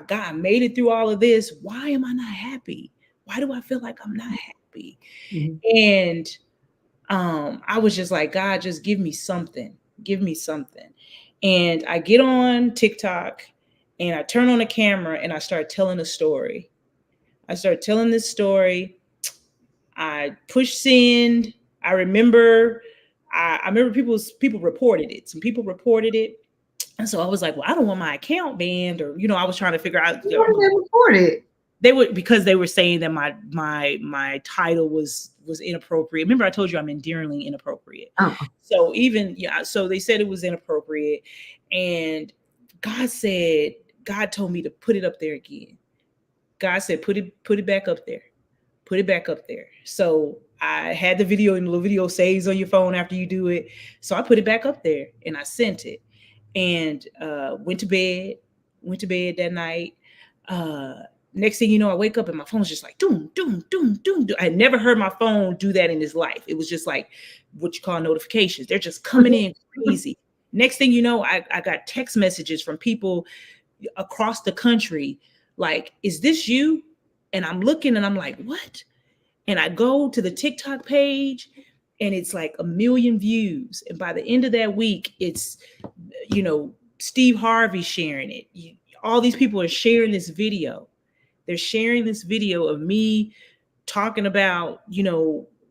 I made it through all of this. Why am I not happy? Why do I feel like I'm not happy? Mm-hmm. And I was just like, God, just give me something. Give me something. And I get on TikTok and I turn on the camera and I start telling a story. I start telling this story. I push send. I remember people reported it. Some people reported it. And so I was like, well, I don't want my account banned, or, I was trying to figure out. Why did they report it? They would, because they were saying that my title was inappropriate. Remember, I told you I'm endearingly inappropriate. Oh. So so they said it was inappropriate, and God told me to put it up there again. God said, put it back up there, put it back up there. So I had the video, and the video saves on your phone after you do it. So I put it back up there and I sent it, and went to bed that night. Next thing you know, I wake up and my phone's just like doom, doom, doom, doom, doom. I had never heard my phone do that in his life. It was just like what you call notifications. They're just coming in crazy. Next thing you know, I got text messages from people across the country like, is this you? And I'm looking and I'm like, what? And I go to the TikTok page and it's like 1 million views. And by the end of that week, it's, Steve Harvey sharing it. All these people are sharing this video. They're sharing this video of me talking about,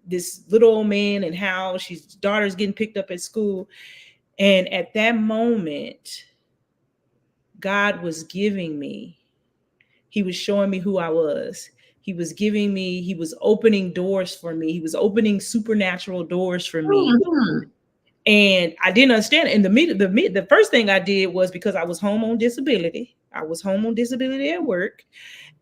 this little old man and how his daughter's getting picked up at school. And at that moment, God was giving me, he was showing me who I was. He was opening doors for me. He was opening supernatural doors for me. Mm-hmm. And I didn't understand it. And the first thing I did was, because I was home on disability. I was home on disability at work.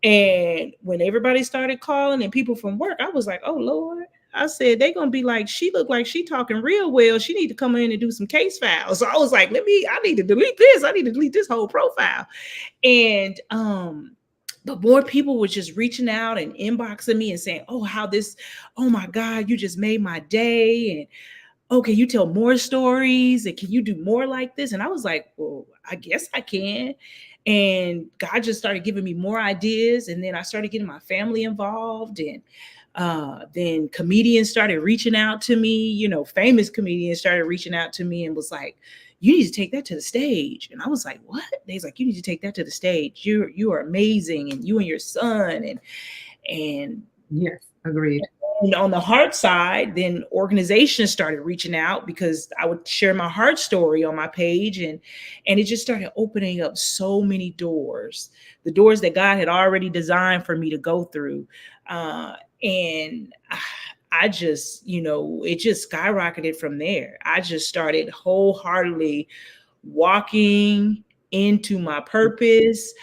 And when everybody started calling and people from work, I was like, oh, Lord. I said, they're going to be like, she looked like she talking real well. She need to come in and do some case files. So I was like, I need to delete this. I need to delete this whole profile. And, but more people were just reaching out and inboxing me and saying, oh my God, you just made my day. And, oh, can you tell more stories? And can you do more like this? And I was like, well, I guess I can. And God just started giving me more ideas. And then I started getting my family involved. And then comedians started reaching out to me, famous comedians started reaching out to me and was like, you need to take that to the stage. And I was like, what? They's like, you need to take that to the stage. You are amazing. And you and your son. And yes, agreed. And on the heart side, then organizations started reaching out, because I would share my heart story on my page, and it just started opening up so many doors, the doors that God had already designed for me to go through. And I just, it just skyrocketed from there. I just started wholeheartedly walking into my purpose,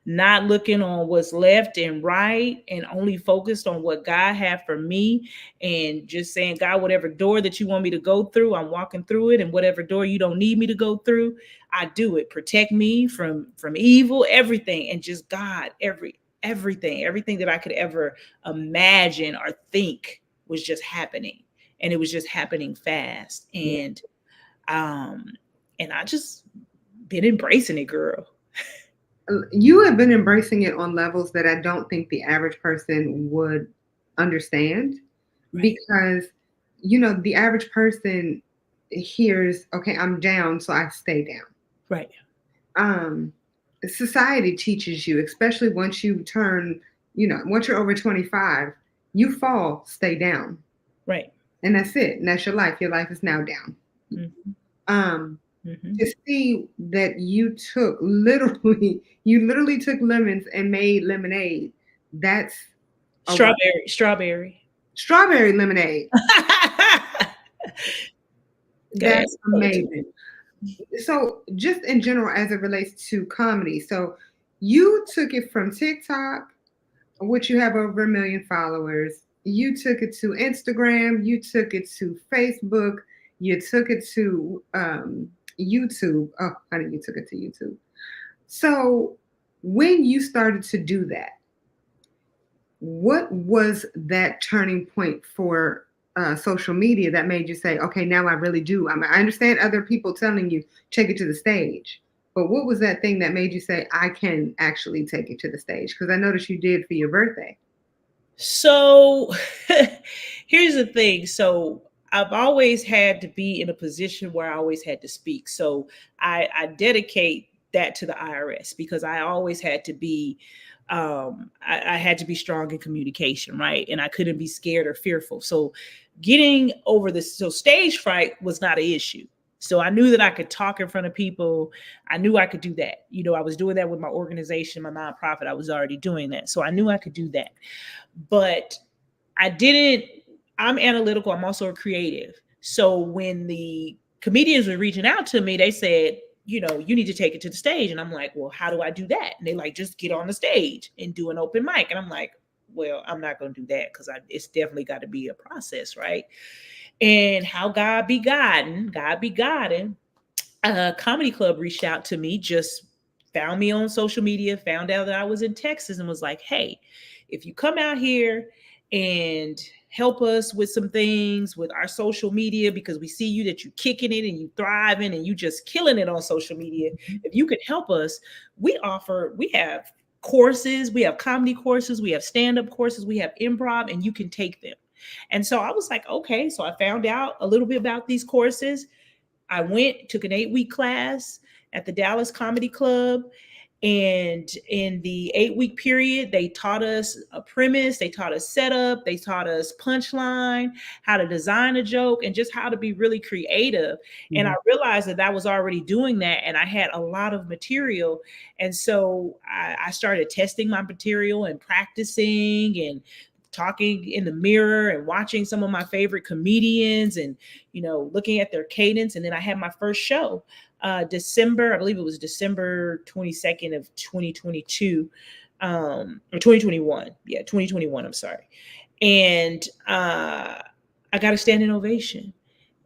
not looking on what's left and right, and only focused on what God had for me, and just saying, God, whatever door that you want me to go through, I'm walking through it. And whatever door you don't need me to go through, I do it. Protect me from evil, everything. And just God, everything that I could ever imagine or think was just happening. And it was just happening fast. And I just been embracing it, girl. You have been embracing it on levels that I don't think the average person would understand, because, the average person hears, okay, I'm down, so I stay down. Right. Society teaches you, especially once you turn, once you're over 25, you fall, stay down. Right. And that's it. And that's your life. Your life is now down. To see that you literally took lemons and made lemonade. That's strawberry lemonade. That's amazing. So just in general, as it relates to comedy, so you took it from TikTok, which you have over 1 million followers. You took it to Instagram. You took it to Facebook. You took it to YouTube. Oh, honey, you took it to YouTube. So when you started to do that, what was that turning point for social media that made you say, okay, now I really do? I understand other people telling you, take it to the stage. But what was that thing that made you say, I can actually take it to the stage? Because I noticed you did for your birthday. So here's the thing. So I've always had to be in a position where I always had to speak. So I dedicate that to the IRS, because I always had to be, I had to be strong in communication, right? And I couldn't be scared or fearful. So getting over this, so stage fright was not an issue. So I knew that I could talk in front of people. I knew I could do that. I was doing that with my organization, my nonprofit. I was already doing that. So I knew I could do that. But I'm analytical. I'm also a creative. So when the comedians were reaching out to me, they said, you need to take it to the stage. And I'm like, well, how do I do that? And they like, just get on the stage and do an open mic. And I'm like, well, I'm not going to do that, because it's definitely got to be a process, right? And how God be guiding, Comedy Club reached out to me, just found me on social media, found out that I was in Texas, and was like, hey, if you come out here and help us with some things with our social media, because we see you that you kicking it and you thriving and you just killing it on social media. If you could help us, we have courses, we have comedy courses, we have stand-up courses, we have improv, and you can take them. And so I was like, okay. So I found out a little bit about these courses. I took an 8-week class at the Dallas Comedy Club. And in the 8-week period, they taught us a premise, they taught us setup, they taught us punchline, how to design a joke, and just how to be really creative. Mm-hmm. And I realized that I was already doing that, and I had a lot of material. And so I started testing my material and practicing and talking in the mirror and watching some of my favorite comedians and, looking at their cadence. And then I had my first show. December, I believe it was December 22nd of 2022, or 2021. Yeah, 2021, I'm sorry. And I got a standing ovation.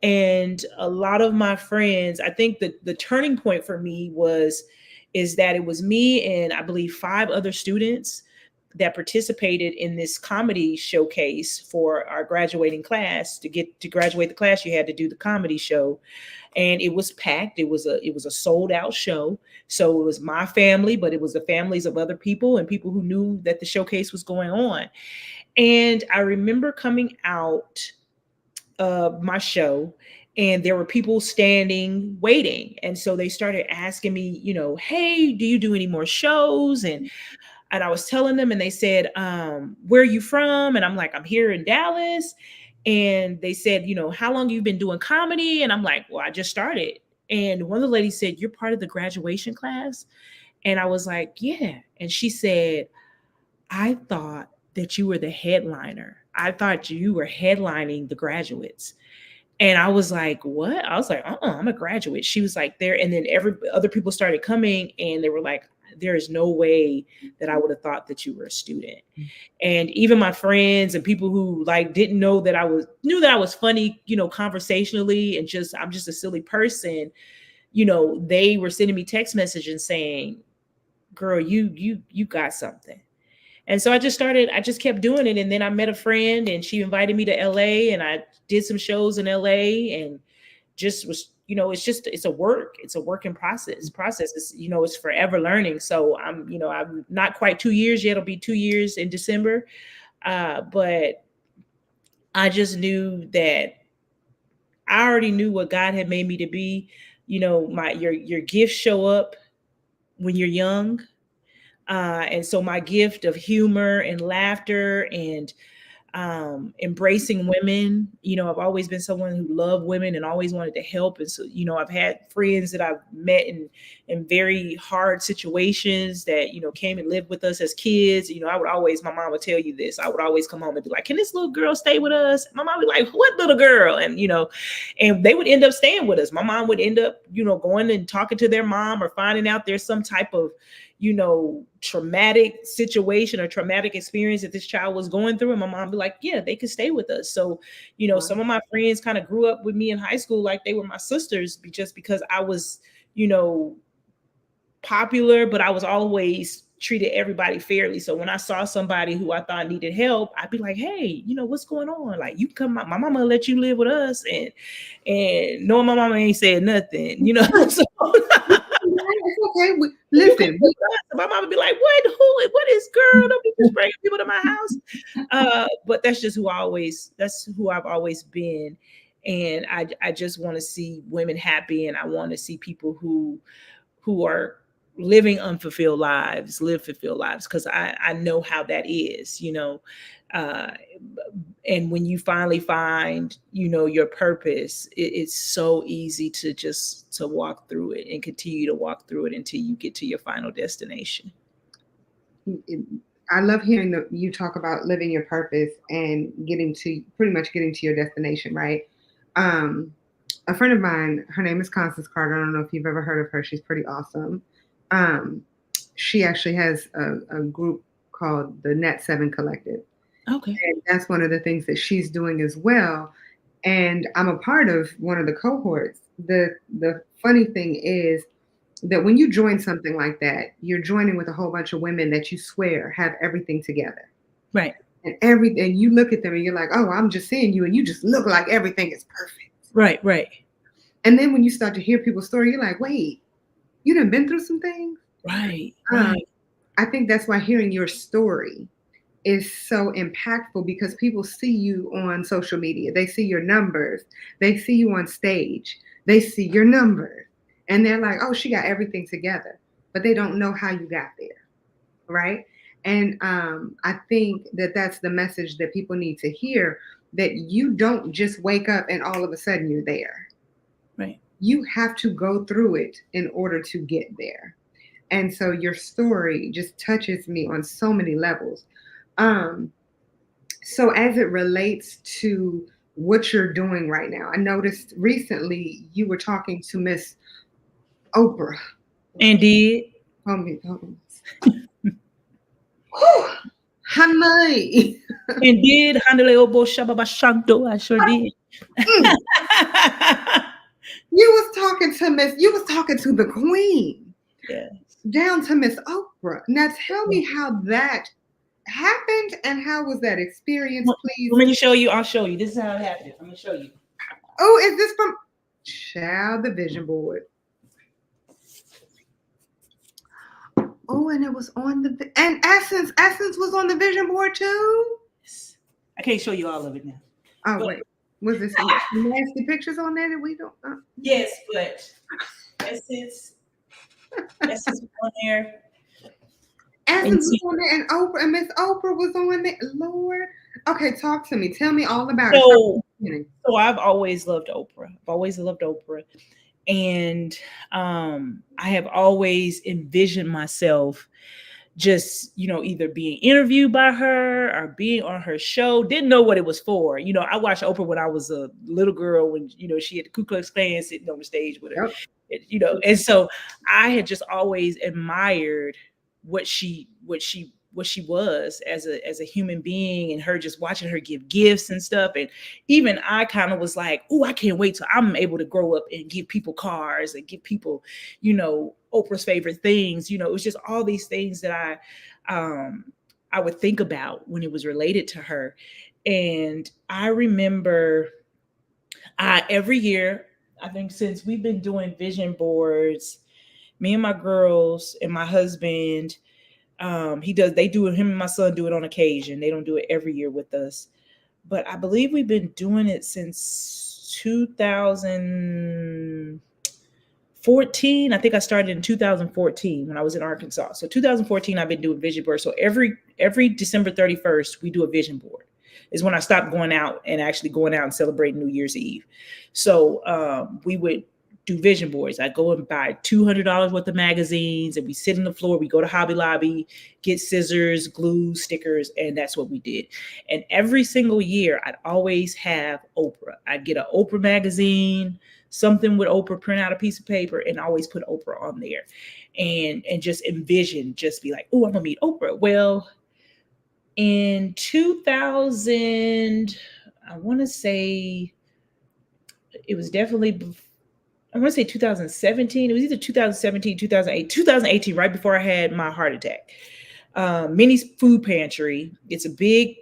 And a lot of my friends, I think that the turning point for me is that it was me and I believe 5 other students that participated in this comedy showcase for our graduating class. To graduate the class, you had to do the comedy show. And it was packed. It was a sold out show. So it was my family, but it was the families of other people and people who knew that the showcase was going on. And I remember coming out of my show, and there were people standing, waiting. And so they started asking me, hey, do you do any more shows? And I was telling them, and they said, where are you from? And I'm like, I'm here in Dallas. And they said, how long you've been doing comedy? And I'm like, well, I just started. And one of the ladies said, you're part of the graduation class? And I was like, yeah. And she said, I thought that you were the headliner. I thought you were headlining the graduates. And I was like, what? I was like, I'm a graduate. She was like, there. And then other people started coming, and they were like, there is no way that I would have thought that you were a student. Mm-hmm. And even my friends and people who didn't know that knew that I was funny, conversationally, and I'm just a silly person. They were sending me text messages saying, girl, you got something. And so I just kept doing it. And then I met a friend and she invited me to LA and I did some shows in LA and just was, it's a work in process. It's, it's forever learning. So I'm not quite 2 years yet. It'll be 2 years in December. But I just knew that I already knew what God had made me to be. Your gifts show up when you're young. And so my gift of humor and laughter and embracing women, I've always been someone who loved women and always wanted to help. And so, I've had friends that I've met in very hard situations that, came and lived with us as kids. My mom would tell you this, I would always come home and be like, can this little girl stay with us? My mom would be like, what little girl? And, and they would end up staying with us. My mom would end up, going and talking to their mom or finding out there's some type of, traumatic situation or traumatic experience that this child was going through. And my mom would be like, yeah, they could stay with us. So, some of my friends kind of grew up with me in high school like they were my sisters just because I was, popular, but I was always treated everybody fairly. So when I saw somebody who I thought needed help, I'd be like, hey, what's going on? Like, you come, my mama let you live with us. And no, my mama ain't said nothing, so it's okay. Listen, my mom would be like, what is girl? Don't be just bringing people to my house. But that's just who I've always been. And I just want to see women happy. And I want to see people who are living unfulfilled lives, live fulfilled lives. Cause I know how that is, and when you finally find, your purpose, it's so easy to walk through it and continue to walk through it until you get to your final destination. I love hearing you talk about living your purpose and pretty much getting to your destination, right? A friend of mine, her name is Constance Carter. I don't know if you've ever heard of her. She's pretty awesome. She actually has a group called the Net 7 Collective. Okay. And that's one of the things that she's doing as well. And I'm a part of one of the cohorts. The funny thing is that when you join something like that, you're joining with a whole bunch of women that you swear have everything together. Right. And you look at them and you're like, oh, I'm just seeing you and you just look like everything is perfect. Right, right. And then when you start to hear people's story, you're like, wait, you done been through some things? Right. I think that's why hearing your story is so impactful because people see you on social media. They see your numbers. They see you on stage. They see your numbers. And they're like, oh, she got everything together. But they don't know how you got there, right? And I think that that's the message that people need to hear, that you don't just wake up and all of a sudden you're there. Right. You have to go through it in order to get there. And so your story just touches me on so many levels. So as it relates to what you're doing right now, I noticed recently you were talking to Miss Oprah. Indeed. Hold on. Honey. Indeed. I sure did. You was talking to the queen. Yes. Down to Miss Oprah. Now tell me how that happened and how was that experience, please? Let me show you. I'll show you. This is how it happened. I'm gonna show you. Oh, is this from Child the Vision Board? Oh, and it was on and Essence was on the vision board too. Yes. I can't show you all of it now. Oh, but, wait, was this nasty pictures on there that we don't? Yes, but Essence was on there. Essence was on there, and Oprah and Miss Oprah was on there. Lord, okay, talk to me. Tell me all about it. So I've always loved Oprah. And I have always envisioned myself just, either being interviewed by her or being on her show. Didn't know what it was for. I watched Oprah when I was a little girl when, she had the Ku Klux Klan sitting on the stage with her, yep. And so I had just always admired what she was as a human being, and her just watching her give gifts and stuff. And even I kind of was like, oh, I can't wait till I'm able to grow up and give people cars and give people, Oprah's favorite things. It was just all these things that I would think about when it was related to her. And I remember every year, I think since we've been doing vision boards, me and my girls and my husband, they do it, him and my son do it on occasion. They don't do it every year with us. But I believe we've been doing it since 2014. I think I started in 2014 when I was in Arkansas. So 2014, I've been doing vision boards. So every December 31st, we do a vision board. Is when I stopped going out and celebrating New Year's Eve. So we would do vision boards. I go and buy $200 worth of magazines, and we sit on the floor. We go to Hobby Lobby, get scissors, glue, stickers, and that's what we did. And every single year, I'd always have Oprah. I'd get an Oprah magazine, something with Oprah, print out a piece of paper, and always put Oprah on there, and just envision, just be like, oh, I'm gonna meet Oprah. Well, in 2000, I want to say it was definitely, I want to say 2017. It was either 2017, 2018, right before I had my heart attack. Minnie's Food Pantry. It's a big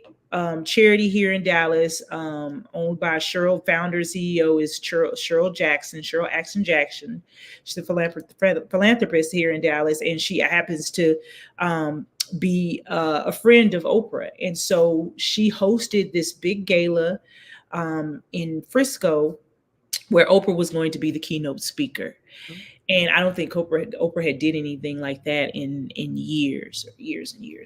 charity here in Dallas, owned by Cheryl. Founder, CEO is Cheryl Axon Jackson. She's a philanthropist here in Dallas, and she happens to be a friend of Oprah. And so she hosted this big gala in Frisco where Oprah was going to be the keynote speaker. Mm-hmm. And I don't think Oprah had did anything like that in years.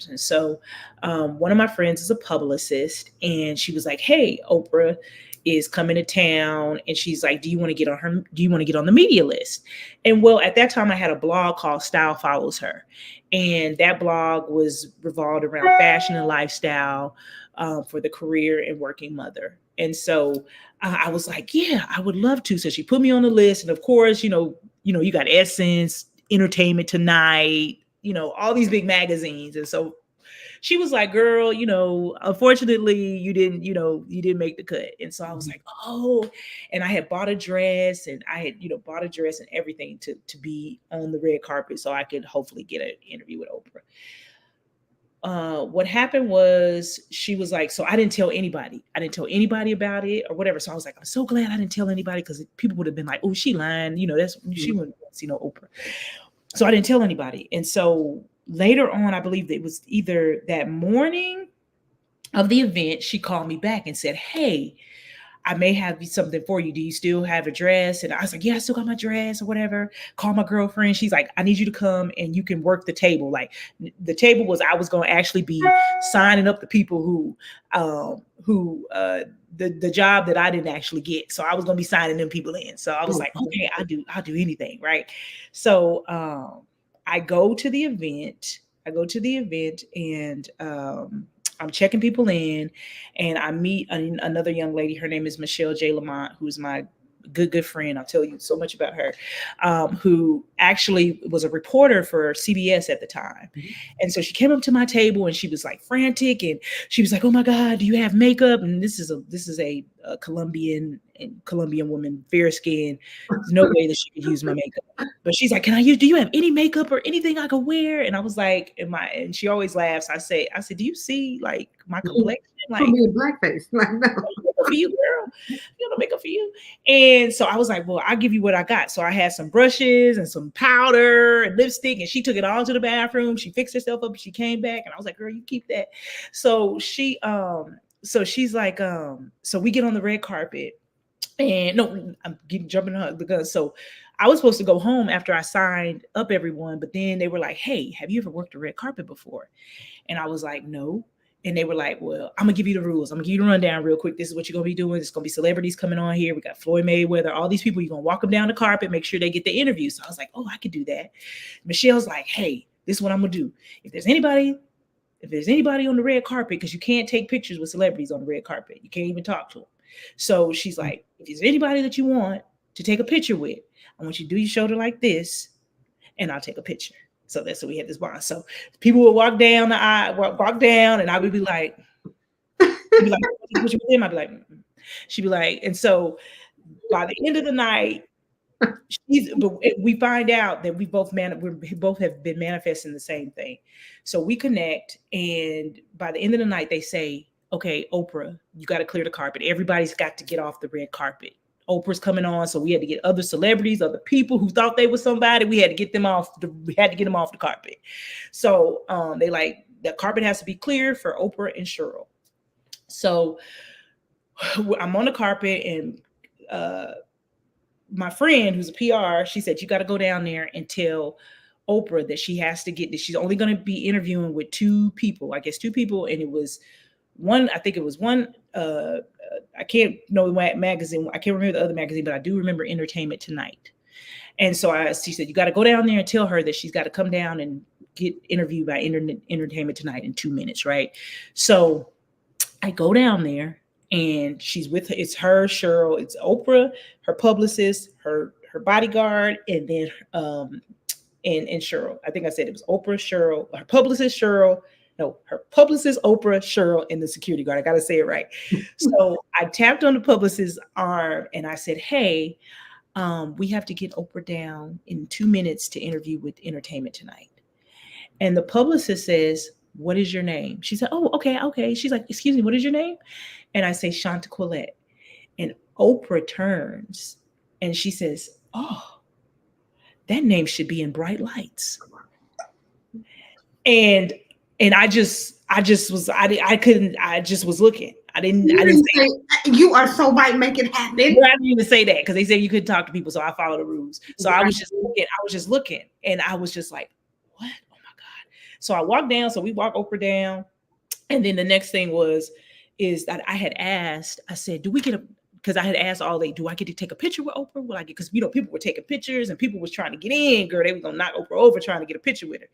And so one of my friends is a publicist, and she was like, hey, Oprah is coming to town. And she's like, do you want to get on the media list? And well, at that time I had a blog called Style Follows Her. And that blog was revolved around fashion and lifestyle for the career and working mother. And so I was like, yeah, I would love to. So she put me on the list. And of course, you got Essence, Entertainment Tonight, all these big magazines. And so she was like, girl, unfortunately you didn't make the cut. And so I was like, oh, and I had bought a dress, and everything to be on the red carpet so I could hopefully get an interview with Oprah. What happened was she was like, so I didn't tell anybody about it or whatever. So I was like, I'm so glad I didn't tell anybody, because people would have been like, oh, she lying. She wouldn't see no Oprah. So I didn't tell anybody. And so later on, I believe it was either that morning of the event, she called me back and said, hey, I may have something for you. Do you still have a dress? And I was like, yeah, I still got my dress or whatever. Call my girlfriend. She's like, I need you to come and you can work the table. Like the table was, I was going to actually be signing up the people who the job that I didn't actually get. So I was going to be signing them people in. So I was like, okay, I'll do anything. Right. So I go to the event and I'm checking people in, and I meet another young lady. Her name is Michelle J. Lamont, who's my good friend. I'll tell you so much about her, who actually was a reporter for CBS at the time. Mm-hmm. And so she came up to my table, and she was like frantic, and she was like, oh my God, do you have makeup? And this is a Colombian woman, fair skin. There's no way that she could use my makeup. But she's like, do you have any makeup or anything I could wear? And I was like, and she always laughs. I said, do you see like my complexion? Like blackface. Like, no. For you, girl. You know, makeup for you. And so I was like, well, I'll give you what I got. So I had some brushes and some powder and lipstick, and she took it all to the bathroom. She fixed herself up. She came back, and I was like, girl, you keep that. So she's like, so we get on the red carpet, and no, I'm jumping the gun. So I was supposed to go home after I signed up everyone, but then they were like, hey, have you ever worked a red carpet before? And I was like, no. And they were like, well, I'm going to give you the rules. I'm going to give you the rundown real quick. This is what you're going to be doing. There's going to be celebrities coming on here. We got Floyd Mayweather, all these people. You're going to walk them down the carpet, make sure they get the interview. So I was like, oh, I could do that. Michelle's like, hey, this is what I'm going to do. If there's anybody on the red carpet, because you can't take pictures with celebrities on the red carpet. You can't even talk to them. So she's like, if there's anybody that you want to take a picture with, I want you to do your shoulder like this, and I'll take a picture. So that's what we had this bond. So people would walk down the aisle, walk down, and I would be like, I'd be like, she'd be like, and so by the end of the night, But we find out that we both have been manifesting the same thing. So we connect, and by the end of the night, they say, "Okay, Oprah, you got to clear the carpet. Everybody's got to get off the red carpet. Oprah's coming on." So we had to get other celebrities, other people who thought they were somebody. We had to get them off. We had to get them off the carpet. So they like the carpet has to be clear for Oprah and Cheryl. So I'm on the carpet, and my friend who's a PR, she said, you got to go down there and tell Oprah that she has to get this. She's only going to be interviewing with two people. And it was one, I think it was one, I can't know the magazine. I can't remember the other magazine, but I do remember Entertainment Tonight. And so she said, you got to go down there and tell her that she's got to come down and get interviewed by Entertainment Tonight in 2 minutes. Right. So I go down there, and she's with her. It's her, Cheryl, it's Oprah, her publicist, her bodyguard, and then and Cheryl. I think I said it was Oprah, Cheryl, her publicist, Oprah, Cheryl, and the security guard. I got to say it right. So I tapped on the publicist's arm, and I said, hey, we have to get Oprah down in 2 minutes to interview with Entertainment Tonight. And the publicist says, what is your name? She said, oh, okay. She's like, excuse me, what is your name? And I say, Shanta Collette. And Oprah turns and she says, oh, that name should be in Bright Lights. And I just was looking. I didn't say, you are so right, make it happen. I didn't even say that because they said you couldn't talk to people. So I followed the rules. So I was just looking, and I was just like, what? Oh my God. So I walked down. So we walked Oprah down. And then the next thing is that I had asked, I said, because I had asked all day, do I get to take a picture with Oprah? Will I get, because people were taking pictures and people was trying to get in, girl, they were gonna knock Oprah over trying to get a picture with her.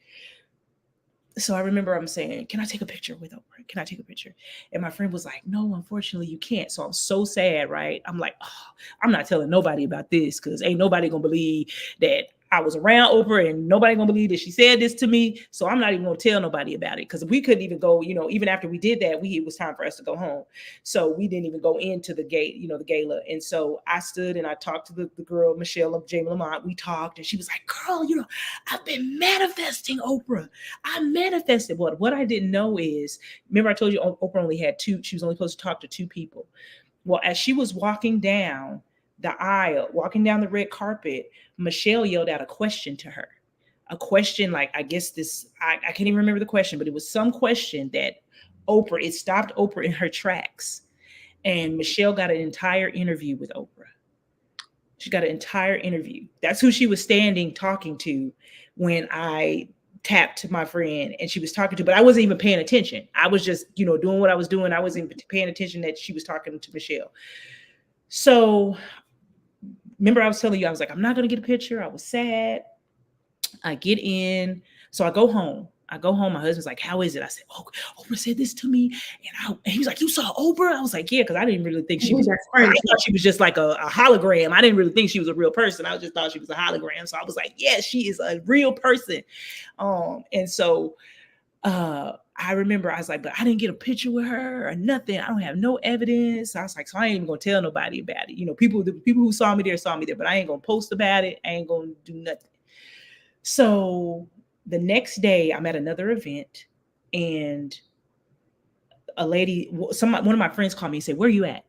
So I remember I'm saying, can I take a picture with Oprah? Can I take a picture? And my friend was like, no, unfortunately you can't. So I'm so sad, right? I'm like, oh, I'm not telling nobody about this because ain't nobody gonna believe that I was around Oprah, and nobody gonna believe that she said this to me. So I'm not even gonna tell nobody about it because we couldn't even go, even after we did that, it was time for us to go home. So we didn't even go into the gate, the gala. And so I stood and I talked to the girl, Michelle of Jamie Lamont. We talked and she was like, girl, I've been manifesting Oprah. I manifested. But what I didn't know is, remember I told you Oprah only had two, she was only supposed to talk to two people. Well, as she was walking down the aisle, walking down the red carpet, Michelle yelled out a question to her. A question like, I guess I can't even remember the question, but it was some question that it stopped Oprah in her tracks. And Michelle got an entire interview with Oprah. She got an entire interview. That's who she was standing talking to when I tapped my friend and she was talking to, but I wasn't even paying attention. I was just, doing what I was doing. I wasn't even paying attention that she was talking to Michelle. So remember I was telling you, I was like, I'm not going to get a picture. I was sad. I get in. So I go home. My husband's like, how is it? I said, oh, Oprah said this to me. And he was like, you saw Oprah? I was like, yeah, because I didn't really think she was, I thought she was just like a hologram. I didn't really think she was a real person. I just thought she was a hologram. So I was like, yeah, she is a real person. And so I remember I was like, but I didn't get a picture with her or nothing. I don't have no evidence. I was like, so I ain't even gonna tell nobody about it. The people who saw me there, but I ain't gonna post about it. I ain't gonna do nothing. So the next day I'm at another event and a lady, one of my friends called me and said, where are you at?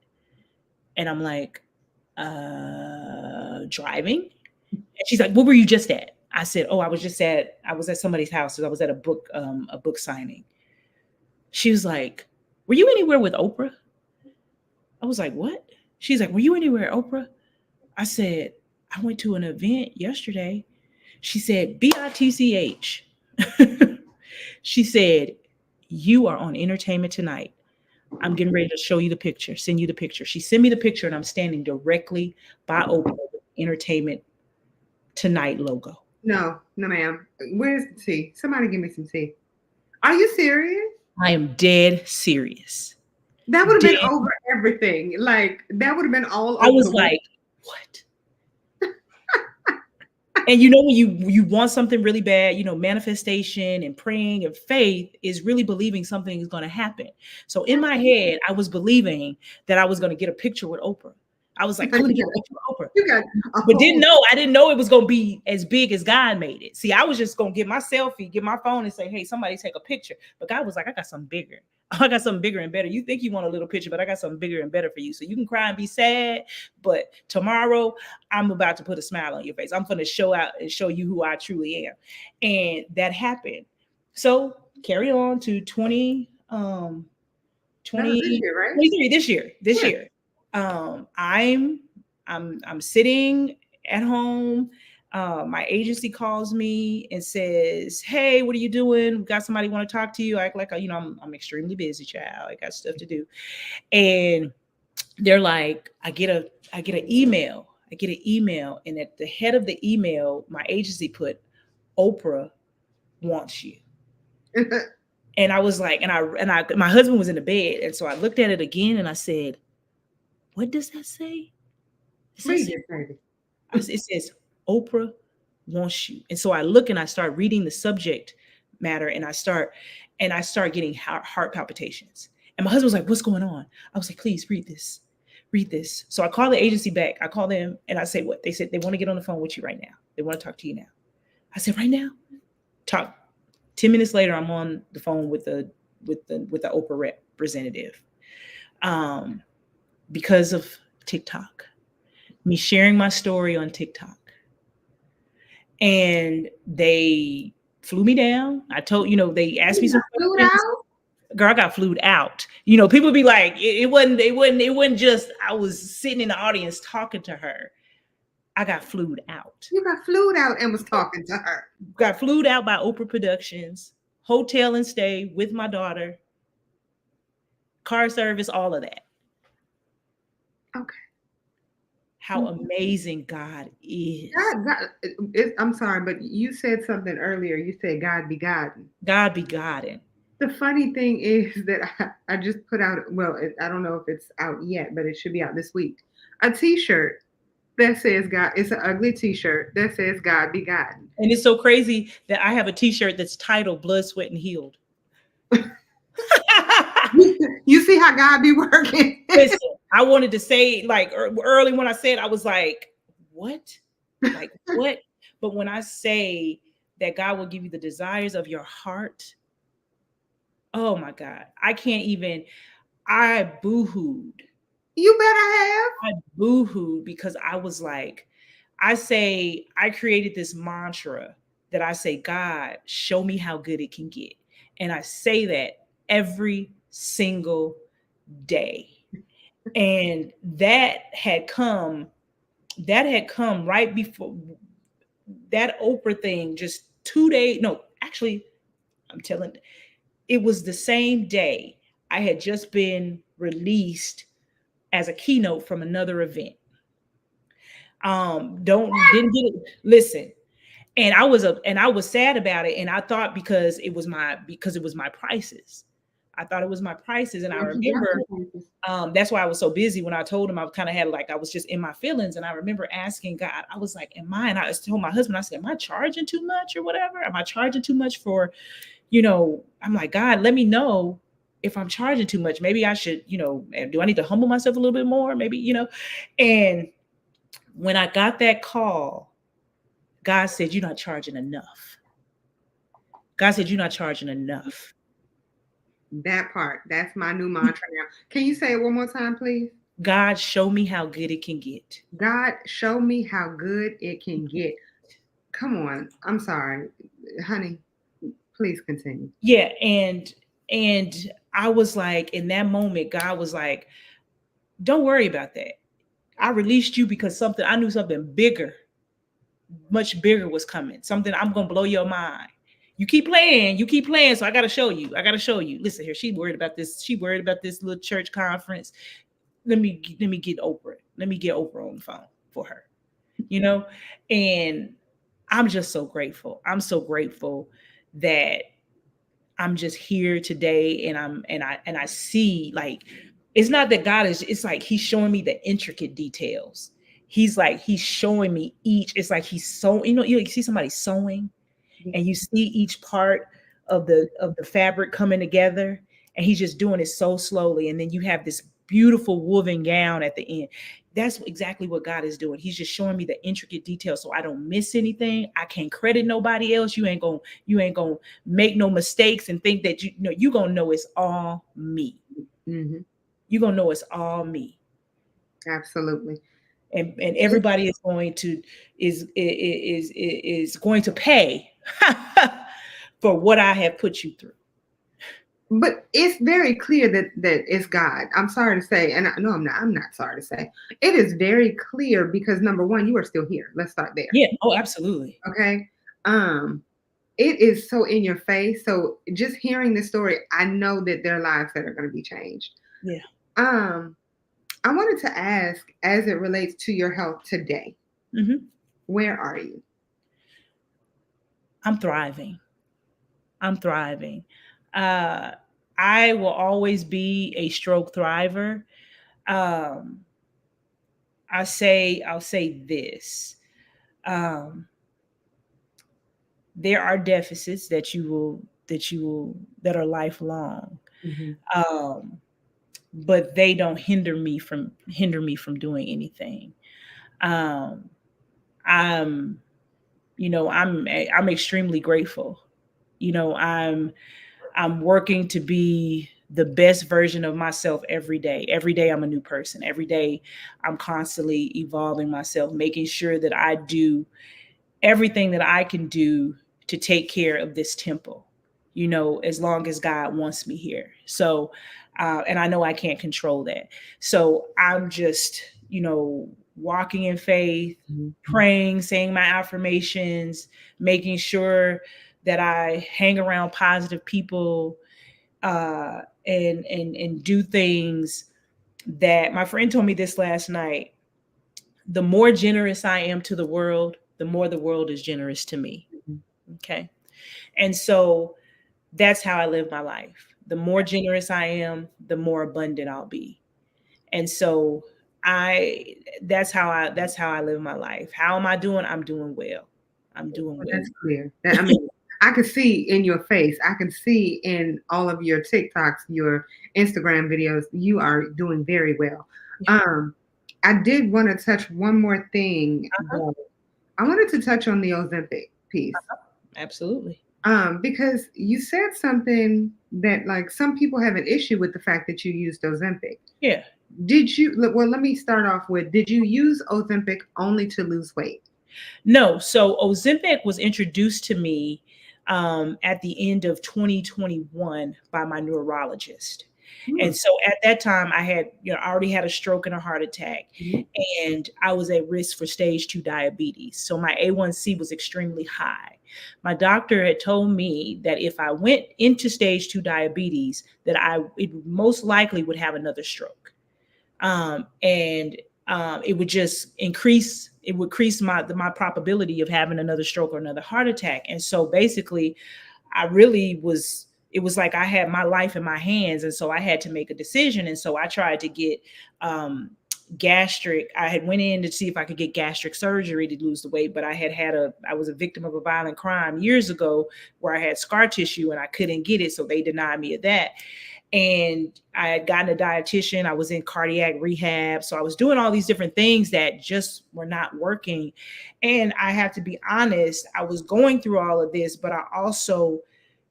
And I'm like, driving. And she's like, where were you just at? I said, oh, I was at somebody's house. I was at a book signing. She was like, were you anywhere with Oprah? I was like, what? She's like, were you anywhere, Oprah? I said, I went to an event yesterday. She said, BITCH. She said, you are on Entertainment Tonight. I'm getting ready to show you the picture, send you the picture. She sent me the picture and I'm standing directly by Oprah with Entertainment Tonight logo. No, ma'am. Where's the tea? Somebody give me some tea. Are you serious? I am dead serious. That would have been over everything. Like, that would have been all over. I was like, what? And when you want something really bad, manifestation and praying and faith is really believing something is going to happen. So in my head, I was believing that I was going to get a picture with Oprah. I was like, I'm gonna get a picture with Oprah. You got, But I didn't know it was gonna be as big as God made it. See, I was just gonna get my selfie, get my phone, and say, "Hey, somebody take a picture." But God was like, "I got something bigger. I got something bigger and better. You think you want a little picture, but I got something bigger and better for you. So you can cry and be sad, but tomorrow I'm about to put a smile on your face. I'm gonna show out and show you who I truly am." And that happened. So carry on to 20, that was this year, right? 23 this Yeah. year. I'm sitting at home. My agency calls me and says, "Hey, what are you doing? We got somebody want to talk to you." I act like, I'm extremely busy, child. I got stuff to do. And they're like, I get an email. And at the head of the email, my agency put, "Oprah wants you." And I was like, my husband was in the bed. And so I looked at it again and I said, "What does that say?" It says, "Oprah wants you." And so I look and I start reading the subject matter, and I start getting heart palpitations. And my husband was like, "What's going on?" I was like, "Please read this. Read this." So I call the agency back. I call them and I say, "What?" They said they want to get on the phone with you right now. They want to talk to you now. I said, "Right now?" Talk. 10 minutes later, I'm on the phone with the Oprah representative. Because of TikTok, me sharing my story on TikTok. And they flew me down. I told, they asked me some questions. Girl, I got flued out. People be like, it wasn't just, I was sitting in the audience talking to her. I got flued out. You got flued out and was talking to her. Got flued out by Oprah Productions, hotel and stay with my daughter, car service, all of that. Okay. How amazing God is. I'm sorry, but you said something earlier. You said God be God. God be God. The funny thing is that I just put out, I don't know if it's out yet, but it should be out this week, a t-shirt that says God. It's an ugly t-shirt that says God be God. And it's so crazy that I have a t-shirt that's titled Blood, Sweat, and Healed. You see how God be working. Listen, I wanted to say, like, early when I said, I was like, what? Like, what? But when I say that God will give you the desires of your heart, oh my God, I boo-hooed. You better have. I boo-hooed because I was like, I created this mantra that I say, "God, show me how good it can get." And I say that every single day. And that had come right before that Oprah thing, just 2 days. No, actually, it was the same day I had just been released as a keynote from another event. Didn't get it. Listen. And I was sad about it. And I thought because it was my prices. I thought it was my prices. And I remember that's why I was so busy when I told him. I kind of had I was just in my feelings. And I remember asking God, I was like, and I told my husband, I said, "Am I charging too much or whatever? Am I charging too much for, I'm like, God, let me know if I'm charging too much. Maybe I should, do I need to humble myself a little bit more? Maybe, And when I got that call, God said, "You're not charging enough." God said, "You're not charging enough." That part. That's my new mantra now. Can you say it one more time, please? God, show me how good it can get. God, show me how good it can get. Come on. I'm sorry, honey. Please continue. Yeah. And I was like, in that moment, God was like, "Don't worry about that. I released you because I knew something bigger, much bigger was coming. Something I'm going to blow your mind. You keep playing. So I got to show you. Listen here. She worried about this little church conference. Let me get Oprah. Let me get Oprah on the phone for her, and I'm just so grateful. I'm so grateful that I'm just here today. And I see, like, it's not that God is, it's like he's showing me the intricate details. He's showing me each. It's like he's sewing, you see somebody sewing and you see each part of the fabric coming together, and he's just doing it so slowly. And then you have this beautiful woven gown at the end. that's exactly what God is doing. He's just showing me the intricate details so I don't miss anything. I can't credit nobody else. You ain't gonna make no mistakes and think that you gonna know it's all me. Mhm. You're gonna know it's all me. Absolutely. And everybody is going to going to pay for what I have put you through. But it's very clear that it's God. I'm sorry to say, and no, I'm not sorry to say. It is very clear because number one, you are still here. Let's start there. Yeah. Oh, absolutely. Okay. It is so in your face. So just hearing this story, I know that there are lives that are going to be changed. Yeah. I wanted to ask, as it relates to your health today, where are you? I'm thriving. I will always be a stroke thriver. I'll say this. There are deficits that are lifelong. But they don't hinder me from doing anything. I'm extremely grateful. I'm working to be the best version of myself every day. Every day I'm a new person. Every day I'm constantly evolving myself, making sure that I do everything that I can do to take care of this temple, as long as God wants me here. So, and I know I can't control that. So I'm just, walking in faith, praying, saying my affirmations, making sure that I hang around positive people, and do things that my friend told me this last night. The more generous I am to the world, the more the world is generous to me. Okay. And so that's how I live my life. The more generous I am, the more abundant I'll be. And so that's how I live my life. How am I doing? I'm doing well. I'm doing well. That's clear. I mean, I can see in your face, I can see in all of your TikToks, your Instagram videos, you are doing very well. Yeah. I did want to touch one more thing. I wanted to touch on the Ozempic piece. Absolutely. Because you said something that, like, some people have an issue with the fact that you used Ozempic. Yeah. Let me start off with, did you use Ozempic only to lose weight? No. So Ozempic was introduced to me at the end of 2021 by my neurologist. And so at that time I had, I already had a stroke and a heart attack, and I was at risk for stage 2 diabetes. So my A1C was extremely high. My doctor had told me that if I went into stage 2 diabetes, that it most likely would have another stroke. It would just increase my probability of having another stroke or another heart attack. And so basically it was like I had my life in my hands. And so I had to make a decision. And so I tried to get I had went in to see if I could get gastric surgery to lose the weight, but I was a victim of a violent crime years ago where I had scar tissue and I couldn't get it. So they denied me of that. And I had gotten a dietitian. I was in cardiac rehab. So I was doing all these different things that just were not working. And I have to be honest, I was going through all of this, but I also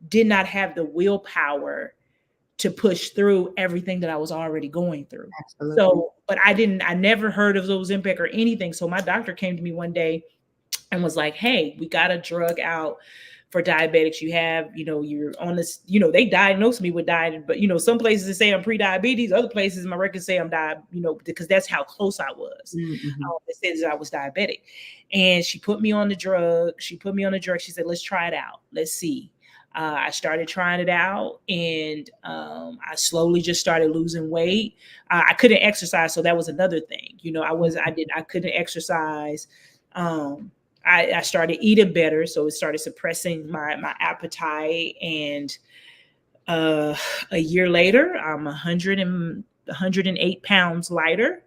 did not have the willpower to push through everything that I was already going through. Absolutely. So, but I never heard of Ozempic or anything. So my doctor came to me one day and was like, hey, we got a drug out for diabetics. You have, you're on this, they diagnosed me with diabetes, but some places they say I'm pre-diabetes, other places my records say I'm because that's how close I was. It says that I was diabetic. And she put me on the drug. She said, let's try it out. Let's see. I started trying it out, and I slowly just started losing weight. I couldn't exercise, so that was another thing. I couldn't exercise. I started eating better, so it started suppressing my appetite. And a year later, I'm 108 pounds lighter.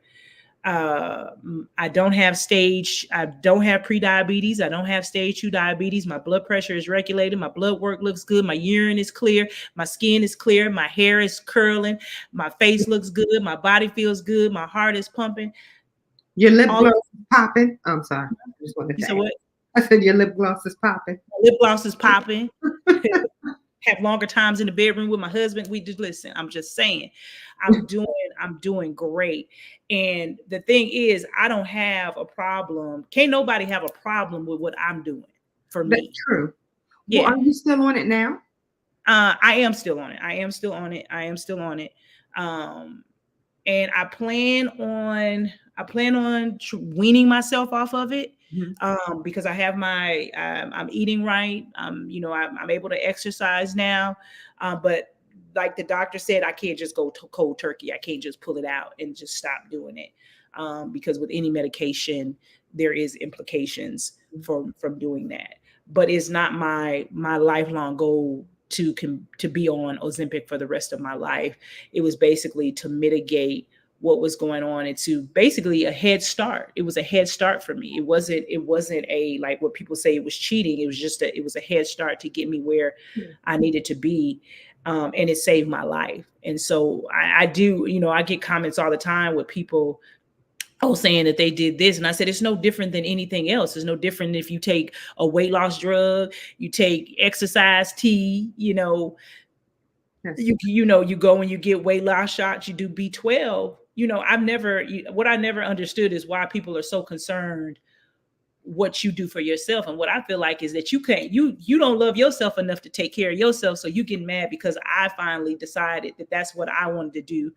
I don't have pre-diabetes. I don't have stage 2 diabetes. My blood pressure is regulated. My blood work looks good. My urine is clear. My skin is clear. My hair is curling. My face looks good. My body feels good. My heart is pumping. Your lip All gloss is popping. I'm sorry. I just wanted you to said ask. what? I said your lip gloss is popping. Lip gloss is popping. Have longer times in the bedroom with my husband. We just listen. I'm just saying, I'm doing great. And the thing is, I don't have a problem. Can't nobody have a problem with what I'm doing for That's me. true. Well, Yeah. are you still on it now? I am still on it. I am still on it. I am still on it. Um, and I plan on weaning myself off of it, Mhm. because I have I'm eating right. I'm able to exercise now, but like the doctor said, I can't just go cold turkey. I can't just pull it out and just stop doing it, because with any medication, there is implications from doing that. But it's not my lifelong goal to be on Ozempic for the rest of my life. It was basically to mitigate what was going on and to basically a head start. It was a head start for me. It wasn't a, like what people say it was cheating. It was just it was a head start to get me where I needed to be. And it saved my life. And so I do, I get comments all the time with people saying that they did this. And I said, it's no different than anything else. It's no different if you take a weight loss drug, you take exercise tea, Yes. you go and you get weight loss shots, you do B12. What I never understood is why people are so concerned what you do for yourself. And what I feel like is that you don't love yourself enough to take care of yourself. So you get mad because I finally decided that that's what I wanted to do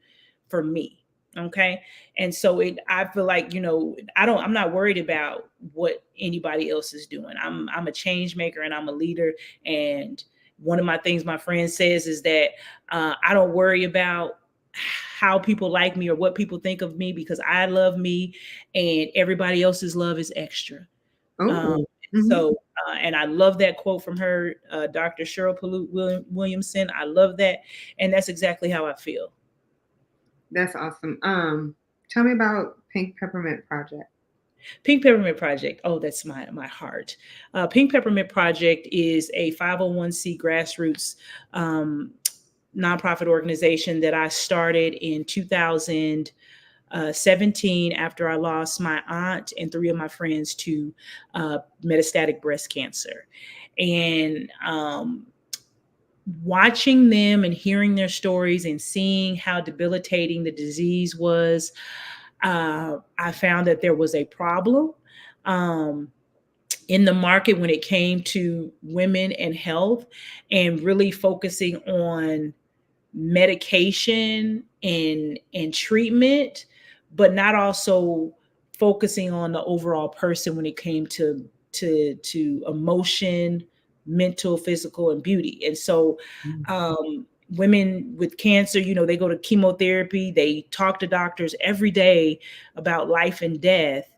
for me. Okay. And so I feel like, I'm not worried about what anybody else is doing. I'm a change maker and I'm a leader. And one of my things my friend says is that I don't worry about how people like me or what people think of me, because I love me and everybody else's love is extra. Um, Oh, mhm. so, and I love that quote from her, Dr. Cheryl Palute Williamson. I love that. And that's exactly how I feel. That's awesome. Tell me about Pink Peppermint Project. Pink Peppermint Project. Oh, that's my heart. Pink Peppermint Project is a 501c grassroots nonprofit organization that I started in 2017 after I lost my aunt and three of my friends to metastatic breast cancer. And watching them and hearing their stories and seeing how debilitating the disease was, I found that there was a problem in the market when it came to women and health, and really focusing on medication and treatment, but not also focusing on the overall person when it came to emotion, mental, physical, and beauty. And so women with cancer, they go to chemotherapy, they talk to doctors every day about life and death.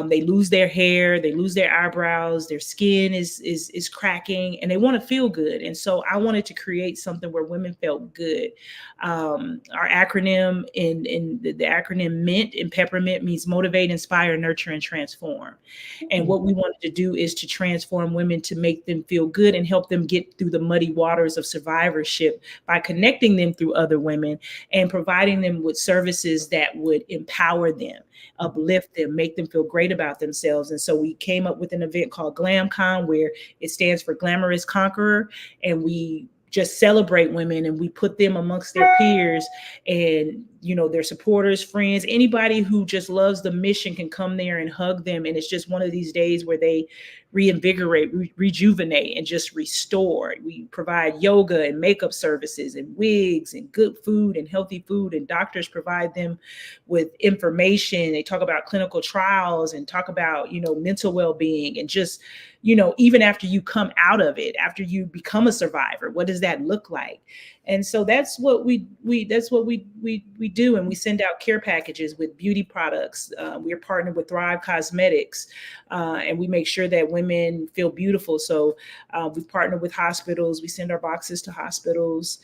They lose their hair, they lose their eyebrows, their skin is cracking, and they want to feel good. And so I wanted to create something where women felt good. Our acronym in the acronym MINT in peppermint means motivate, inspire, nurture, and transform. And what we wanted to do is to transform women, to make them feel good and help them get through the muddy waters of survivorship by connecting them through other women and providing them with services that would empower them, uplift them, make them feel great about themselves. And so we came up with an event called GlamCon, where it stands for Glamorous Conqueror. And we just celebrate women and we put them amongst their peers and, their supporters, friends, anybody who just loves the mission can come there and hug them. And it's just one of these days where they reinvigorate, rejuvenate, and just restore. We provide yoga and makeup services and wigs and good food and healthy food, and doctors provide them with information. They talk about clinical trials and talk about, mental well-being, and just, even after you come out of it, after you become a survivor, what does that look like? And so that's what we do. And we send out care packages with beauty products. We're partnered with Thrive Cosmetics, and we make sure that women feel beautiful. So we've partnered with hospitals. We send our boxes to hospitals.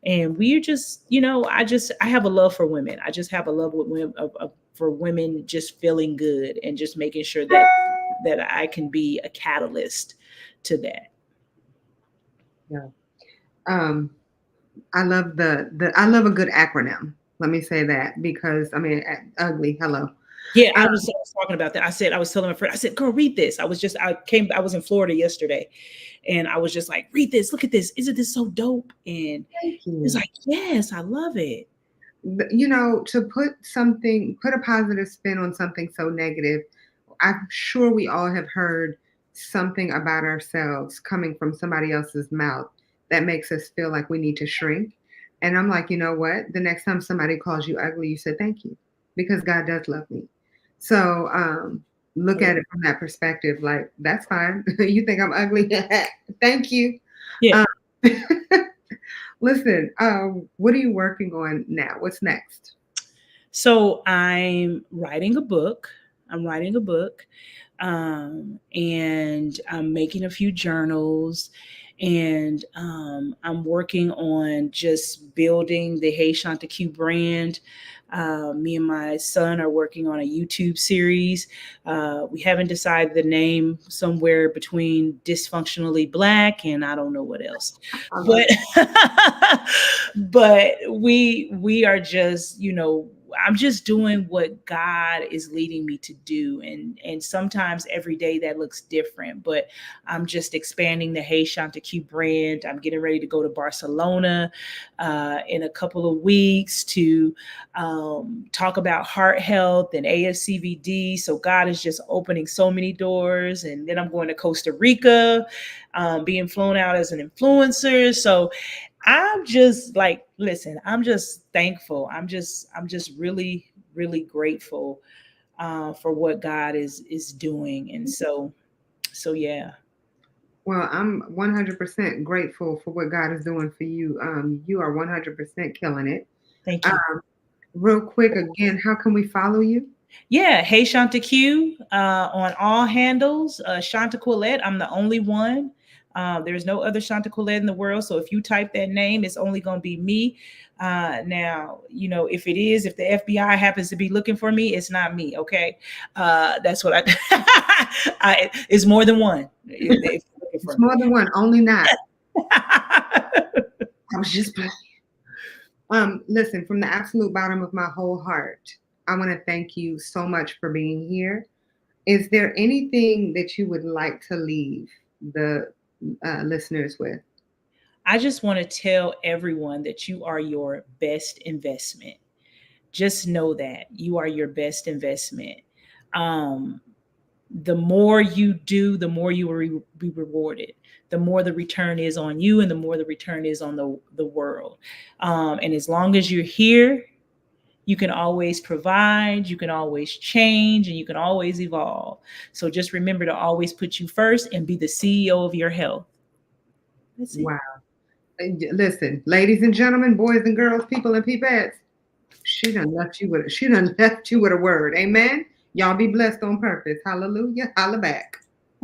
And we're just, I have a love for women. I just have a love with women, for women just feeling good and just making sure that I can be a catalyst to that. Yeah. I love I love a good acronym. Let me say that, because ugly. Hello. Yeah, I was talking about that. I was telling my friend, I said, girl, read this. I was in Florida yesterday and I was just like, read this, look at this. Isn't this so dope? And Thank it's you. like, yes, I love it. You know, to put a positive spin on something so negative, I'm sure we all have heard something about ourselves coming from somebody else's mouth that makes us feel like we need to shrink. And I'm like, you know what? The next time somebody calls you ugly, you say thank you because God does love me. So look at it from that perspective. Like, that's fine. You think I'm ugly? Thank you. Yeah. Um, Listen, what are you working on now? What's next? So I'm writing a book. And I'm making a few journals, and I'm working on just building the Hey Shanta Q brand. Me and my son are working on a YouTube series. We haven't decided the name, somewhere between Dysfunctionally Black and I don't know what else, I love but but we are just, I'm just doing what God is leading me to do. And sometimes every day that looks different, but I'm just expanding the Hey Shanta Q brand. I'm getting ready to go to Barcelona in a couple of weeks to talk about heart health and AFCVD. So God is just opening so many doors. And then I'm going to Costa Rica, being flown out as an influencer. So I'm just like, listen, I'm just thankful. I'm just really, really grateful for what God is doing. And so yeah. Well, I'm 100% grateful for what God is doing for you. You are 100% killing it. Thank you. Real quick, again, how can we follow you? Yeah, Hey Shanta Q on all handles. Shanta Quillette, I'm the only one. There's no other Shanta Quillette in the world. So if you type that name, it's only going to be me. Now, if the FBI happens to be looking for me, it's not me. Okay. That's what it's more than one. If It's more than one, only not. I was just playing. Listen, from the absolute bottom of my whole heart, I want to thank you so much for being here. Is there anything that you would like to leave the listeners with? I just want to tell everyone that you are your best investment. Just know that you are your best investment. The more you do, the more you will be rewarded. The more the return is on you, and the more the return is on the world. And as long as you're here, you can always provide, you can always change, and you can always evolve. So just remember to always put you first and be the CEO of your health. That's it. Wow. Listen, ladies and gentlemen, boys and girls, people and peepettes, she done left you with a word. Amen. Y'all be blessed on purpose. Hallelujah. Holla back.